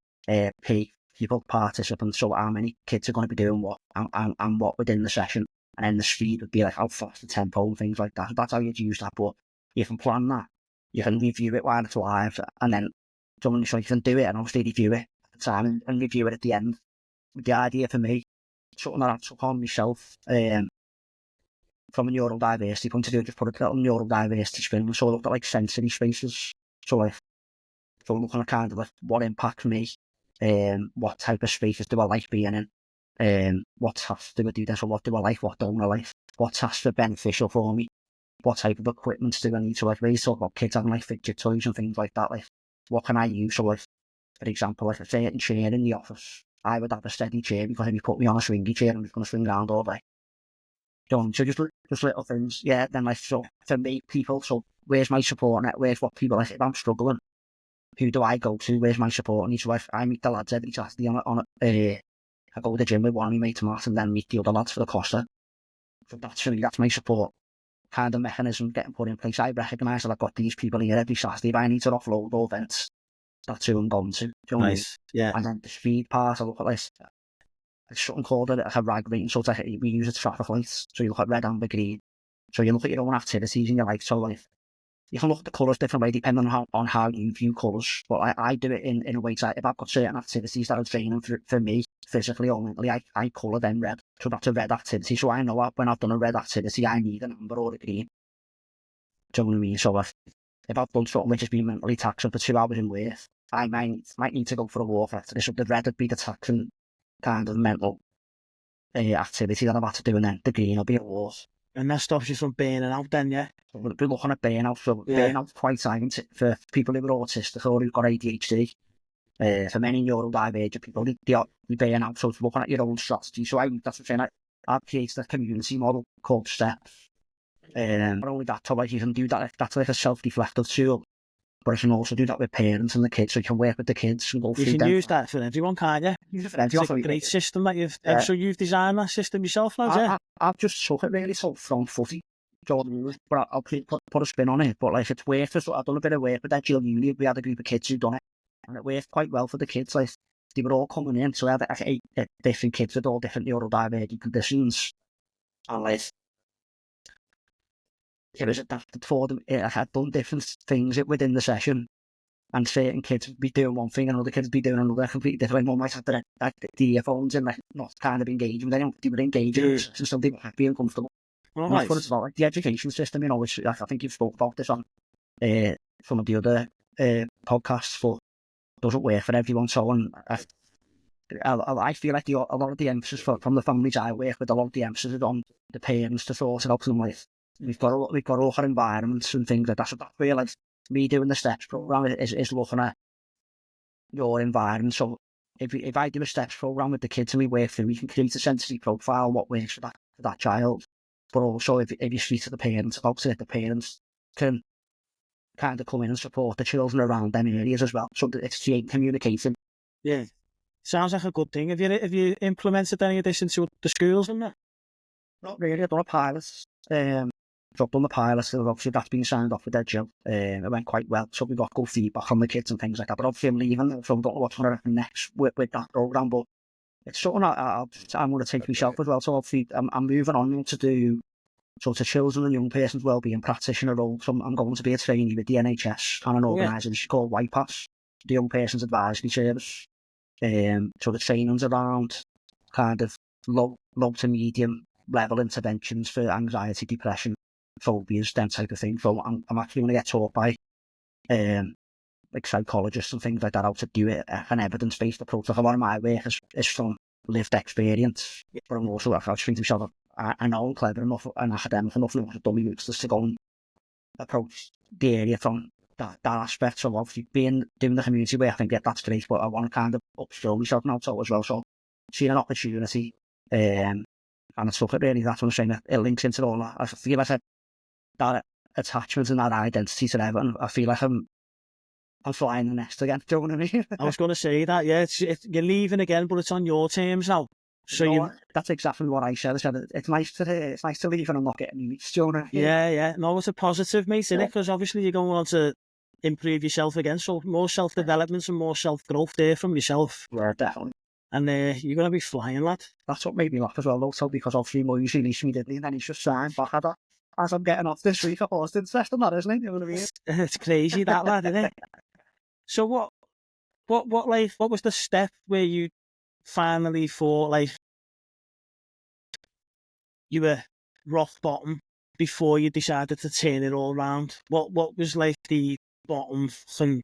people, participants, so how many kids are going to be doing what and what within the session. And then the speed would be like how fast the tempo and things like that. So that's how you'd use that. But you can plan that. You can review it while it's live. And then so you can do it and obviously review it at the time and review it at the end. The idea for me, something that I took on myself from a neurodiversity point of view, just put a little neurodiversity spin. So I looked at like sensory spaces. So looking at kind of like what impacts me, what type of spaces do I like being in, what tasks do I do this, or what do I like, what don't I like, what tasks are beneficial for me, what type of equipment do I need. So like, really talk about kids having like fidget toys and things like that. Like, what can I use? So like, for example, like a certain chair in the office, I would have a steady chair because if you put me on a swingy chair, I'm just going to swing around all day. So just little things, yeah. Then like, so for me, people, so where's my support net? Where's what people like? If I'm struggling, who do I go to? Where's my support? And so I meet the lads every Saturday I go to the gym with one of my mates, Matt, and then meet the other lads for the Costa. So that's my support kind of mechanism getting put in place. I recognise that I've got these people here every Saturday. If I need to offload all events, that's who I'm going to. Do you know what I mean? Yeah. And then the speed part, I look at this. It's something called a rag rating. So it's like, we use it to traffic lights. So you look at red, amber, green. So you look at your own activities in your life. So like, you can look at the colours different way depending on how you view colours. But I do it in a way that if I've got certain activities that are draining for me, physically or mentally, I colour them red. So that's a red activity. So I know when I've done a red activity, I need an amber or a green. Do you know what I mean? So if I've done something which has been mentally taxing for 2 hours in work, I might need to go for a walk after this. So the red would be the taxing kind of mental activity that I've had to do, and then the green will be a walk. And that stops you from burning out then, yeah? So we're looking at burnout. So burnout's quite silent for people who are autistic or who've got ADHD. For many neurodivergent people, they burn out. So it's looking at your own strategy. So that's what I'm saying. I've created a community model called Steps. Not only that, so like you can do that. That's like a self-reflective tool. But you can also do that with parents and the kids. So you can work with the kids and go through them. You can use that for everyone, can't you? Use it for everyone. It's like a great system that you've... So you've designed that system yourself now, yeah? I've just took it really from footy. But I'll put a spin on it. But like, it's worked for... So I've done a bit of work with that Jill Uni. We had a group of kids who'd done it. And it worked quite well for the kids. Like, they were all coming in. So I had like 8 different kids with all different neurodivergent conditions. And like, it was adapted for them. I had done different things within the session. And certain kids would be doing one thing and other kids would be doing another completely different. One might have the earphones and like not kind of engaging with anyone. They were engaging and so they were happy and comfortable. Well, that's what it's about. Like the education system, you know, which I think you've spoke about this on some of the other podcasts, but doesn't work for everyone. So I feel like a lot of the emphasis from the families I work with, a lot of the emphasis is on the parents to sort it out. And like, we've got all our environments and things like that. So that's where like me doing the Steps program is looking at your environment. So if I do a Steps program with the kids and we work through, we can create a sensory profile, what works for that child. But also if you speak to the parents about it, the parents can kind of come in and support the children around them areas as well. So it's communication. Yeah. Sounds like a good thing. Have you implemented any of this into the schools and that? Not really. I've done a pilot. So I've done the pilot. So obviously that's been signed off with their Jill. It went quite well. So we got good feedback on the kids and things like that. But obviously I'm leaving, so I don't know what's going to happen next with that program. But it's something I'm going to take myself as well. So obviously I'm moving on to do sort of children and young persons wellbeing practitioner role. So I'm going to be a trainee with the NHS and an organisation called White Pass, the Young Persons Advisory Service. So the training's around kind of low to medium level interventions for anxiety, depression, phobias, that type of thing. So I'm actually going to get taught by like psychologists and things like that how to do it, an evidence-based approach. Like a lot of my work is from lived experience, but I'm also, I think to myself, I know I'm clever enough and academic enough and I've done my useless to go and approach the area from that aspect. So obviously doing the community work, I think that's great, but I want to kind of upskill myself now so as well. So seeing an opportunity, and I took it really, that's what I'm saying, it links into all that. I feel like that attachment and that identity to Everton, I feel like I'm flying the nest again, do you know what I mean? I was going to say that, yeah, you're leaving again, but it's on your terms now. So that's exactly what I said. I said it's nice to leave and I'm not getting used to it. Yeah. No, it's a positive, mate, isn't it? Because obviously you're going on to improve yourself again. So more self-development and more self-growth there from yourself. Yeah, definitely. And you're going to be flying, lad. That's what made me laugh as well, though. So because obviously Moyes released me, didn't he? And then he's just signed back at that. As I'm getting off this week, I was interested in that, isn't it? You know what I mean? It's crazy, that lad, isn't it? So what was the step where you finally thought, like, you were rock bottom before you decided to turn it all around? What was like the bottom thing?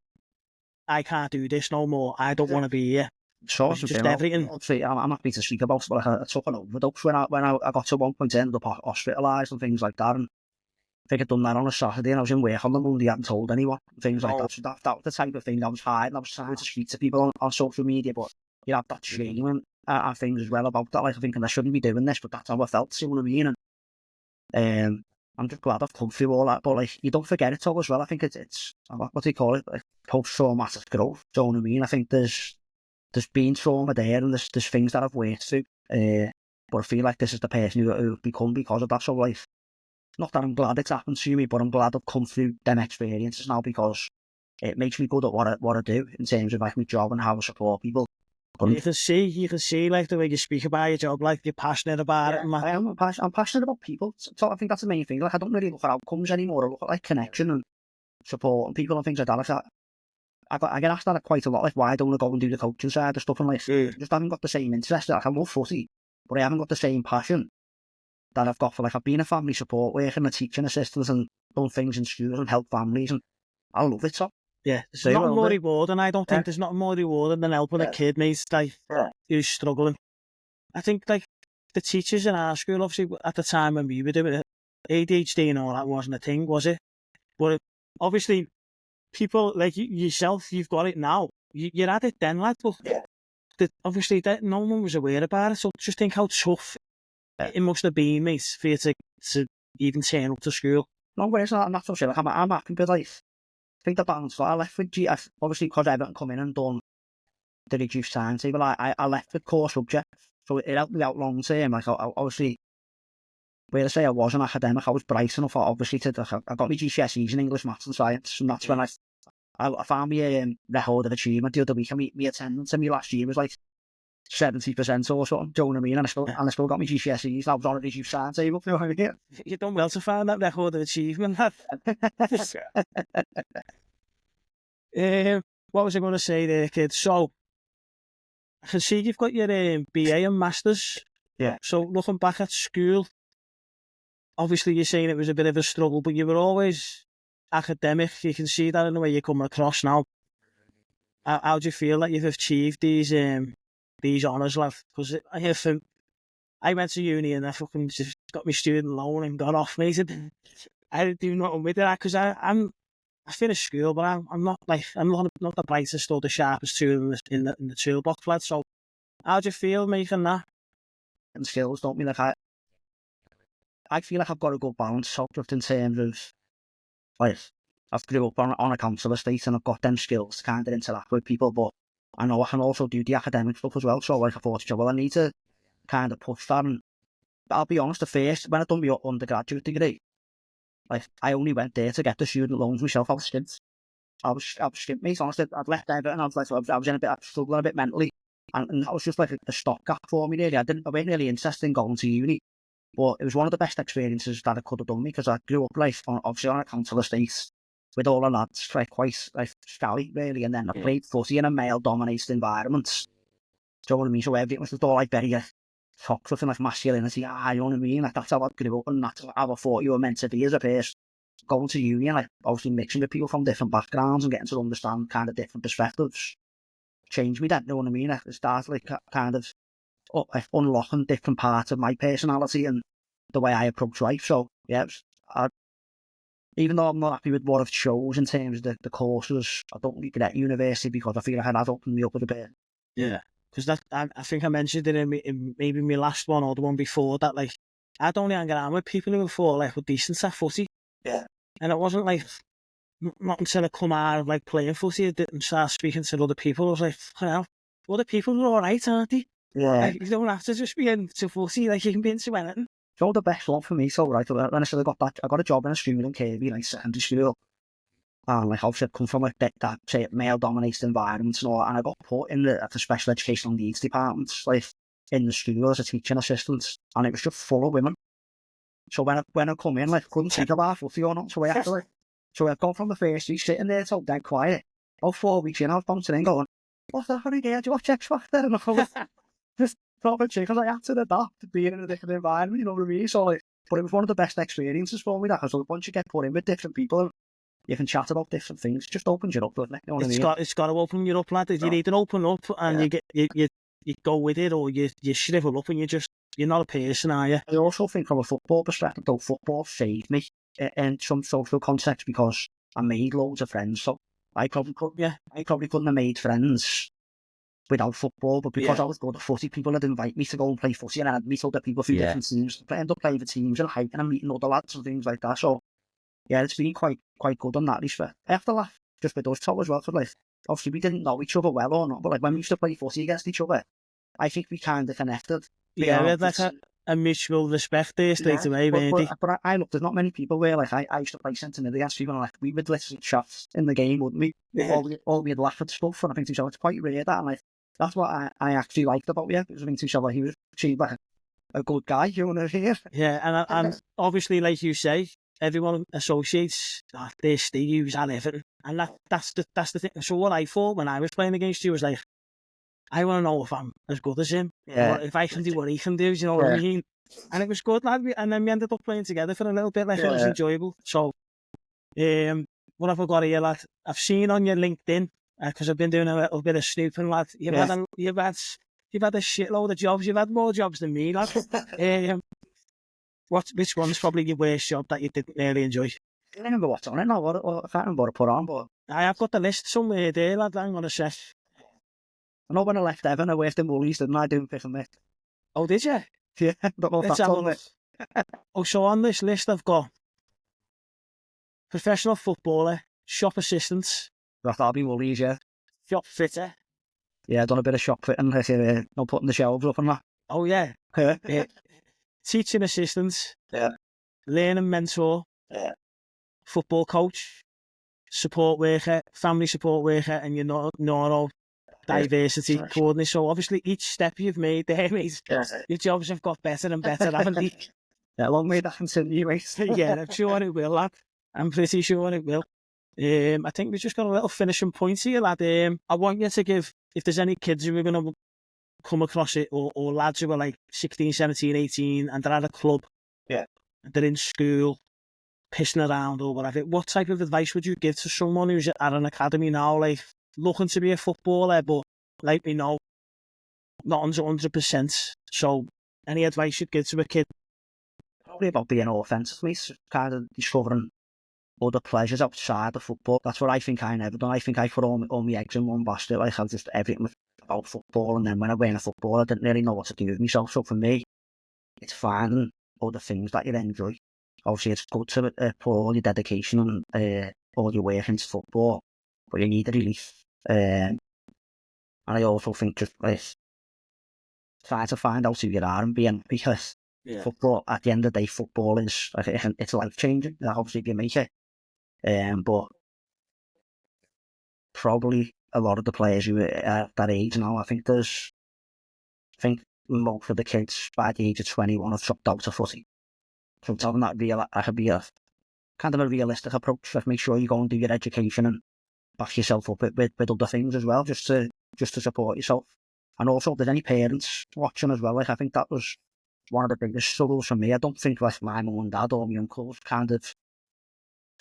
I can't do this no more. I don't want to be here. Sure, just everything. Obviously, I'm happy to speak about it, but I took an overdose when I got to one point, ended up hospitalised and things like that. And I think I'd done that on a Saturday and I was in work on the Monday, I hadn't told anyone, things like that. So that was the type of thing I was hiding. I was trying to speak to people on social media, but you have that shame and things as well about that. Like, I think I shouldn't be doing this, but that's how I felt, see what I mean? And I'm just glad I've come through all that. But like, you don't forget it all as well. I think it's what do you call it? Like, post-traumatic growth. Do you know what I mean? I think there's been trauma there and there's things that I've worked through. But I feel like this is the person who I've become because of that. So like, not that I'm glad it's happened to me, but I'm glad I've come through them experiences now because it makes me good at what I do in terms of like my job and how I support people. You can see like the way you speak about your job, like you're passionate about it. I'm passionate about people. So I think that's the main thing. Like, I don't really look at outcomes anymore. I look at like connection and support and people and things like that. Like, I get asked that quite a lot. Like, why don't I go and do the coaching side of stuff? And like, just haven't got the same interest. Like, I love footy, but I haven't got the same passion that I've got for, like, I've been a family support worker and a teaching assistant and done things in schools and helped families, and I love it. So yeah, there's nothing more rewarding. I don't think there's nothing more rewarding than helping a kid, mate, like, who's struggling. I think like the teachers in our school, obviously at the time when we were doing it, ADHD and all that wasn't a thing, was it? But obviously people like yourself, you've got it now. You're at it then, lad. But obviously no one was aware about it. So just think how tough it must have been, mate, for you to even turn up to school. No, but it's not. I'm not so sure. Like, I'm happy with life. I think the balance. I left with GF, obviously, because Everton come in and done the reduced timetable. I left with core subjects, so it helped me out long term. Like, obviously, where I say I was an academic, I was bright enough, obviously, I got my GCSEs in English, Maths and Science, and that's when I found my record of achievement the other week. And my attendance in my last year was like 70% or something, do you know what I mean? And I still got my GCSEs, and I was on a reduced timetable, you know what I mean? You've done well to find that record of achievement, lad. What was I going to say there, kid? So, I can see you've got your BA and Masters. Yeah. So, looking back at school, obviously you're saying it was a bit of a struggle, but you were always academic. You can see that in the way you're coming across now. How do you feel that you've achieved these honours, lad? Because I went to uni and I fucking just got my student loan and got off, mate. I didn't do nothing with it because I finished school, but I'm not the brightest or the sharpest tool in the toolbox, lad. So how do you feel making that? And skills, don't mean like I feel like I've got a good balance, so just in terms of like I've grew up on a council estate and I've got them skills to kind of interact with people, but I know I can also do the academic stuff as well. So like I thought, well, I need to kind of push that, and I'll be honest, when I done my undergraduate degree, like, I only went there to get the student loans myself. I was skint. I was skint, mate. Honestly, I'd left Everton. I was like, I was in a bit, struggling a bit mentally. And that was just like a stopgap for me, really. I wasn't really interested in going to uni. But it was one of the best experiences that I could have done, because I grew up, like, obviously on a council estate with all the lads, like, quite, like, scally, really. And then I played footy in a male-dominated environment. Do you know what I mean? So everything was just all, like, very toxic and, like, masculinity. You know what I mean? Like, that's how I grew up, and that's how I thought you were meant to be as a person. Going to uni and, like, obviously mixing with people from different backgrounds and getting to understand kind of different perspectives changed me, that, you know what I mean? I started, like, kind of unlocking different parts of my personality and the way I approach life. So, yeah, even though I'm not happy with what I've chose in terms of the courses, I don't regret university, because I feel like it has opened me up a bit. Yeah, because I think I mentioned it in maybe my last one or the one before that, like, I'd only hang around with people who thought, like, were decent at footy. Yeah. And it wasn't like, not until I come out of, like, playing footy, I didn't start speaking to other people. I was like, well, other people are alright, aren't they? Yeah. Like, you don't have to just be into footy, like, you can be into anything. So the best one for me, so, right, when I said I got a job in a school in Kirby, like, secondary school. And, like, obviously I'd come from, like, that say, male-dominated environment and all, and I got put in the special educational needs department, like, in the school as a teaching assistant, and it was just full of women. So when I come in, like, I couldn't think about footy or not, so I'd gone from the first week sitting there so dead quiet. About 4 weeks in, I was bouncing in going, "What the hell are you doing? Do you watch X Factor?" And I was just proper chick, because I had to adapt being in a different environment, you know what I mean? So, like, but it was one of the best experiences for me, that, because once you get put in with different people, and you can chat about different things, it just opens you up, doesn't it? You know what I mean? It's got to open you up, lad. You need to open up, and you go with it, or you shrivel up, and you're not a person, are you? I also think from a football perspective, though, football saved me in some social context, because I made loads of friends. So I probably couldn't have made friends without football, but because I was good at footy, people would invite me to go and play footy, and I'd meet other people through different teams. I end up playing for teams and hiking and meeting other lads and things like that. So yeah, it's been quite good on that respect. I have to laugh just with us two as well, because, like, obviously we didn't know each other well or not, but, like, when we used to play footy against each other, I think we kind of connected. Yeah, we had, like, a mutual respect there straight away, maybe. But I look, there's not many people where, like, I used to play centre mid against people, and, like, we would literally chat in the game, wouldn't we? Yeah. All we'd laugh at stuff, and I think to each other, it's quite rare that, and, like, that's what I actually liked about you, because I think to each other, he was actually, like, a good guy, you know what I mean? Yeah, and obviously, like you say, everyone associates their Steve's and Everton, and that's the thing. So what I thought when I was playing against you was, like, I want to know if I'm as good as him, or if I can do what he can do. Do you know what I mean? And it was good, lad. And then we ended up playing together for a little bit. Like, it was enjoyable. So, what have I got here, lad? I've seen on your LinkedIn, because I've been doing a little bit of snooping, lad. You've had a shitload of jobs. You've had more jobs than me, lad. Which one's probably your worst job that you didn't really enjoy? I don't remember what's on it now. I can't remember what I put on, but I have got the list somewhere there, lad. Hang on a sec. I know when I left Everton, I worked in Woolies, didn't I? Doing pick and mix. Oh, did you? Yeah, don't know if Let's that's have a on look. it. Oh, so on this list I've got professional footballer, shop assistant, That'll be Woolies, yeah. shop fitter. Yeah, I've done a bit of shop fitting, not putting the shelves up and that. Oh yeah. Teaching assistant. Yeah. Learning mentor. Yeah. Football coach. Support worker, family support worker, and your neuro diversity coordinator. So obviously each step you've made there, mate, your jobs have got better and better, haven't they? Yeah, long may that continue, mate. Yeah, I'm sure it will, lad. I'm pretty sure it will. I think we've just got a little finishing point here, lad. I want you to give, if there's any kids who are going to come across it, or lads who are like 16, 17, 18, and they're at a club, and they're in school, pissing around or whatever, what type of advice would you give to someone who's at an academy now, like, looking to be a footballer, but, like, we know, not 100%. So, any advice you'd give to a kid? Probably about being offensive, mate. Kind of discovering other pleasures outside of football. That's what I think I never done. I think I put all my eggs in one basket. Like, I just everything about football, and then when I went to football, I didn't really know what to do with myself. So for me, it's finding other things that you enjoy. Obviously, it's good to put all your dedication and all your work into football, but you need a relief. And I also think just, like, try to find out who you are and be happy, because Football, at the end of the day, football is, it's life-changing, obviously, if you make it. But probably a lot of the players who are at that age now, I think most of the kids by the age of 21 have dropped out of footy. So telling that could be a kind of a realistic approach. Like, make sure you go and do your education and back yourself up with other things as well, just to support yourself. And also, if there's any parents watching as well, like, I think that was one of the biggest struggles for me. I don't think like my mum and dad or my uncles kind of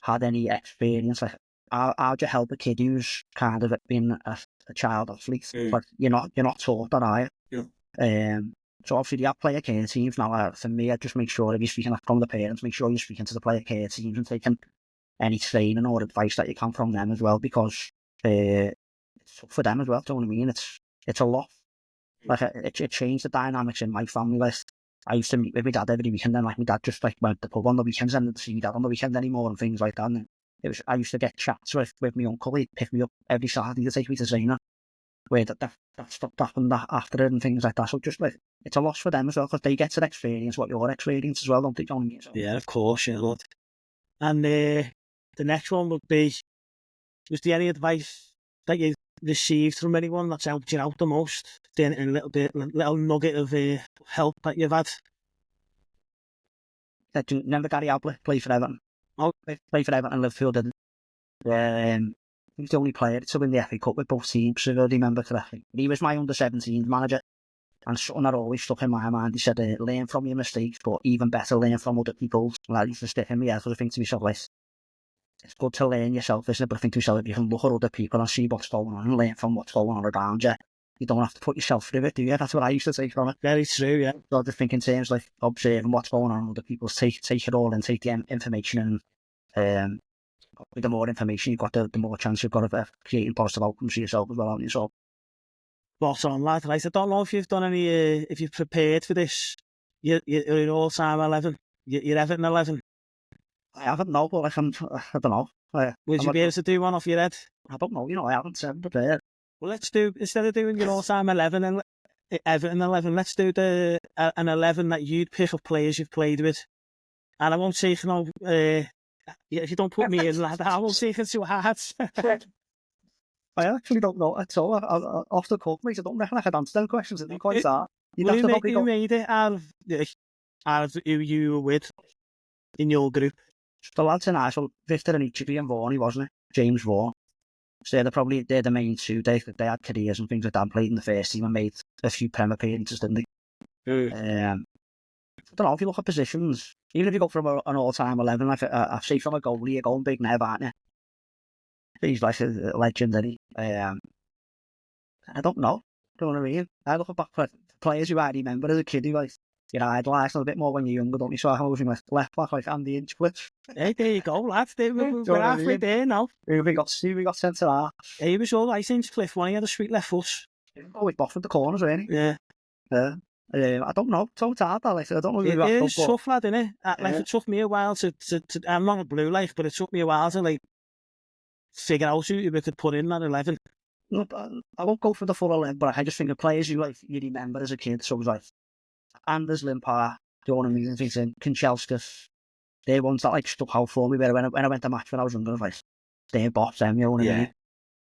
had any experience. Like, how'd you help a kid who's kind of been a child athlete? Like, you're not taught that, are you? So obviously they have player care teams now. For me, I just make sure if you're speaking from the parents, make sure you're speaking to the player care teams and taking any training or advice that you can from them as well, because it's for them as well. Do you know what I mean? It's a lot. Like, it changed the dynamics in my family. Like, I used to meet with my dad every weekend, and like my dad just like went to the pub on the weekends and didn't see my dad on the weekend anymore and things like that. And I used to get chats with my uncle. He'd pick me up every Saturday to take me to Zena, where that stopped happening after it and things like that. So just like, it's a loss for them as well, because they get to experience what your experience as well, don't they? You know what I mean? So, yeah, of course, yeah, Lord. And the next one would be, was there any advice that you received from anyone that's helped you out the most? Then a little nugget of help that you've had? that never Gary Ablett played for Everton. Oh, played for Everton and Liverpool, didn't he was the only player to win the FA Cup with both teams, if I remember correctly. He was my under-17 manager, and something that always stuck in my mind, he said, learn from your mistakes, but even better, learn from other people's. And that used to stick in my head, because I think to myself, like, it's good to learn yourself, isn't it? But I think to myself, if you can look at other people and see what's going on and learn from what's going on around you, you don't have to put yourself through it, do you? That's what I used to take from it. very true, yeah. So I just think in terms like observing what's going on in other people's, take it all and take the information, and with the more information you've got, the more chance you've got of creating positive outcomes for yourself as well, haven't you? So, Spot on, lad. Right, I don't know if you've done any, if you've prepared for this. You're in all-time 11. You're Everton 11. I haven't, no, but like, I don't know. Would you be able to do one off your head? I don't know, I haven't said prepared. Well, let's do, instead of doing your all-time 11 and Everton 11, let's do an 11 that you'd pick of players you've played with. And I won't take, if you don't put me in, lad, I won't take it too hard. I actually don't know at all. Off the cuff, mate, I don't reckon I could answer them questions. It'd be quite hard. Who made it out of who you were with in your group? The lads in Iceland, Victor and Ichibi and Vaughan, wasn't it? James Vaughan. So they're the main two. They had careers and things like that, played in the first team and made a few Prem appearances, didn't they? I don't know, if you look at positions, even if you go from an all-time 11, like I say from a goalie, you're going big Nev, aren't you? He's like a legend, isn't he? I don't know. Do you know what I mean? I look back for players who I remember as a kid who, like, you idolised a little bit more when you're younger, don't you? So I always think like left back, like Andy Inchcliffe. Hey, there you go, lads. We're halfway there now. Who we got centre half? He was all right, Inchcliffe, one. He had a sweet left foot. Always buffed the corners, really. Yeah. I don't know. It's hard, that. Like, I don't know. It is tough, lad, isn't it? Like, it took me a while to I'm not a blue, like, but it took me a while to, like, figure out who we could put in that 11. No, I won't go for the full 11, but I just think of players who, like, you remember as a kid. So it was like Anders Limpar, do you know what I mean? Kanchelskis. They're ones that, like, stuck out for me. When I went to match when I was younger, I was like, they're boss, them, you know what I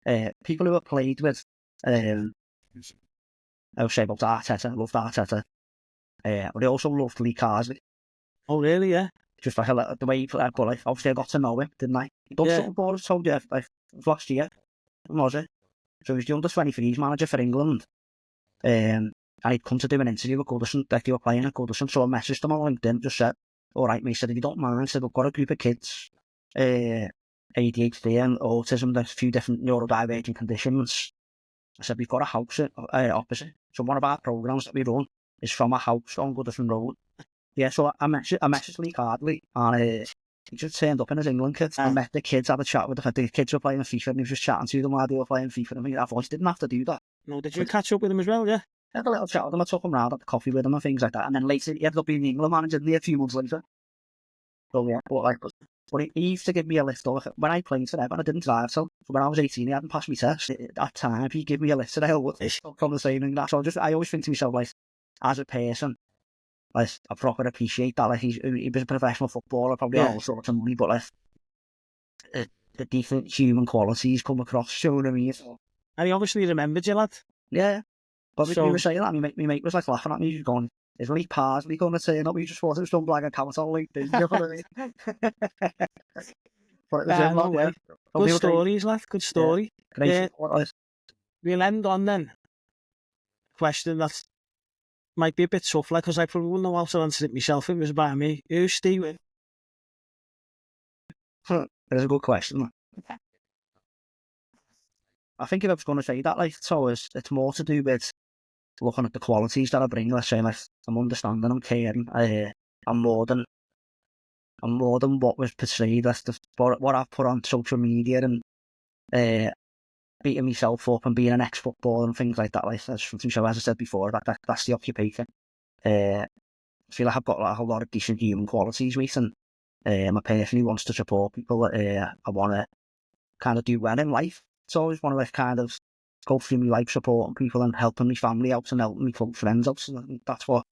mean? People who have played with, I would say about Arteta. I loved Arteta. But I also loved Lee Carsley. Oh, really? Yeah. Just like the way he played, but like, obviously I got to know him, didn't I? He done something for us, told you, like, last year. When was it? So he was the under-23s manager for England. And he'd come to do an interview with Goodison, like they were playing at Goodison, so I messaged him on LinkedIn, just said, all right, mate, said, if you don't mind, said, we've got a group of kids, ADHD and autism, there's a few different neurodivergent conditions. I said, we've got a house opposite. So one of our programmes that we run is from a house on Goodison Road. Yeah, so I messaged Lee Cardley, and he just turned up in his England kit. I met the kids, had a chat with the kids were playing FIFA, and he was just chatting to them while they were playing FIFA. And I thought, didn't have to do that. No, did you catch up with him as well, yeah? I had a little chat with him, I took him round, had the coffee with him and things like that. And then later, he ended up being the England manager a few months later. So yeah, but he used to give me a lift. When I played for Everton, I didn't drive, so when I was 18, he hadn't passed my test. At that time, he'd give me a lift to Halewood from the same thing. So I always think to myself, like, as a person, like, I proper appreciate that. Like, he was a professional footballer, probably Yeah. all sorts of money, but like, the decent human qualities come across, you know what I mean? So, And he obviously remembered you, lad. yeah. But So- we were saying that, my mate was like laughing at me, he was going, "Is Lee Parsley going to turn up?" He just thought it was some black account on LinkedIn, you know what I mean? But it was him, no lad, way. yeah. Some Good people say, stories, lad. Good story. great Yeah. footballers. We'll end on then. Question that might be a bit tough, like, because I probably wouldn't know how to answer it myself. It was about me. Who's Ste Wynne? That's a good question, man. I think if I was going to say that, like, so it's more to do with looking at the qualities that I bring. Let's say, like, I'm understanding, I'm caring. I'm more than what was portrayed. That's what I've put on social media and beating myself up and being an ex-footballer and things like that. Like, that's something. So as I said before, that's the occupation. I feel like I've got like a lot of decent human qualities, mate, and I personally wants to support people. I want to kind of do well in life. So I always want to like kind of go through my life supporting people and helping my family out and helping my close friends out. So I think that's what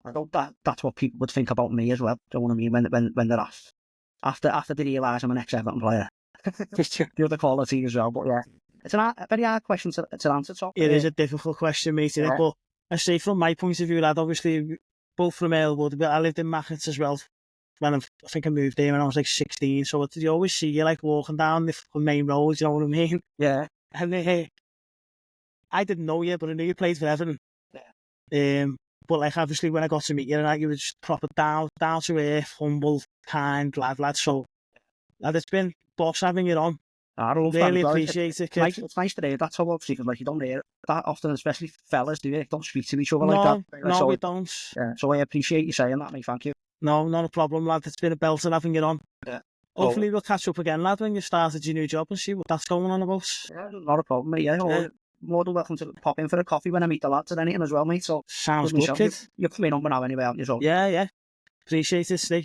I don't. That's what people would think about me as well. Do you know what I mean? When they're asked after they realise I'm an ex-Everton player. The other quality as well. But yeah, it's a very hard question to answer. So It is a difficult question, mate, isn't it? Yeah. But I say from my point of view, lad, obviously, both from Halewood, but I lived in Mackett as well. I think I moved there when I was like 16, so you always see you like walking down the main road, you know what I mean? Yeah. And I didn't know you, but I knew you played for Everton. But like obviously when I got to meet you, and you were just proper down to earth, humble, kind lad. So lad, it's been boss having you on. I love Really that. appreciate it, kid. It's nice to hear that, so obviously, because like, you don't hear it that often, especially fellas do it. Don't speak to each other like that. No, so, we don't. Yeah, so I appreciate you saying that, mate. Thank you. No, not a problem, lad. It's been a belter having you on. Yeah. Hopefully we'll catch up again, lad, when you started your new job and see what that's going on about. Yeah, not a problem, mate. Yeah, Yeah. more than welcome to pop in for a coffee when I meet the lads and anything as well, mate. So Sounds give me good, some. kid. You're coming on now anyway, aren't you? So Yeah. Appreciate it, Steve.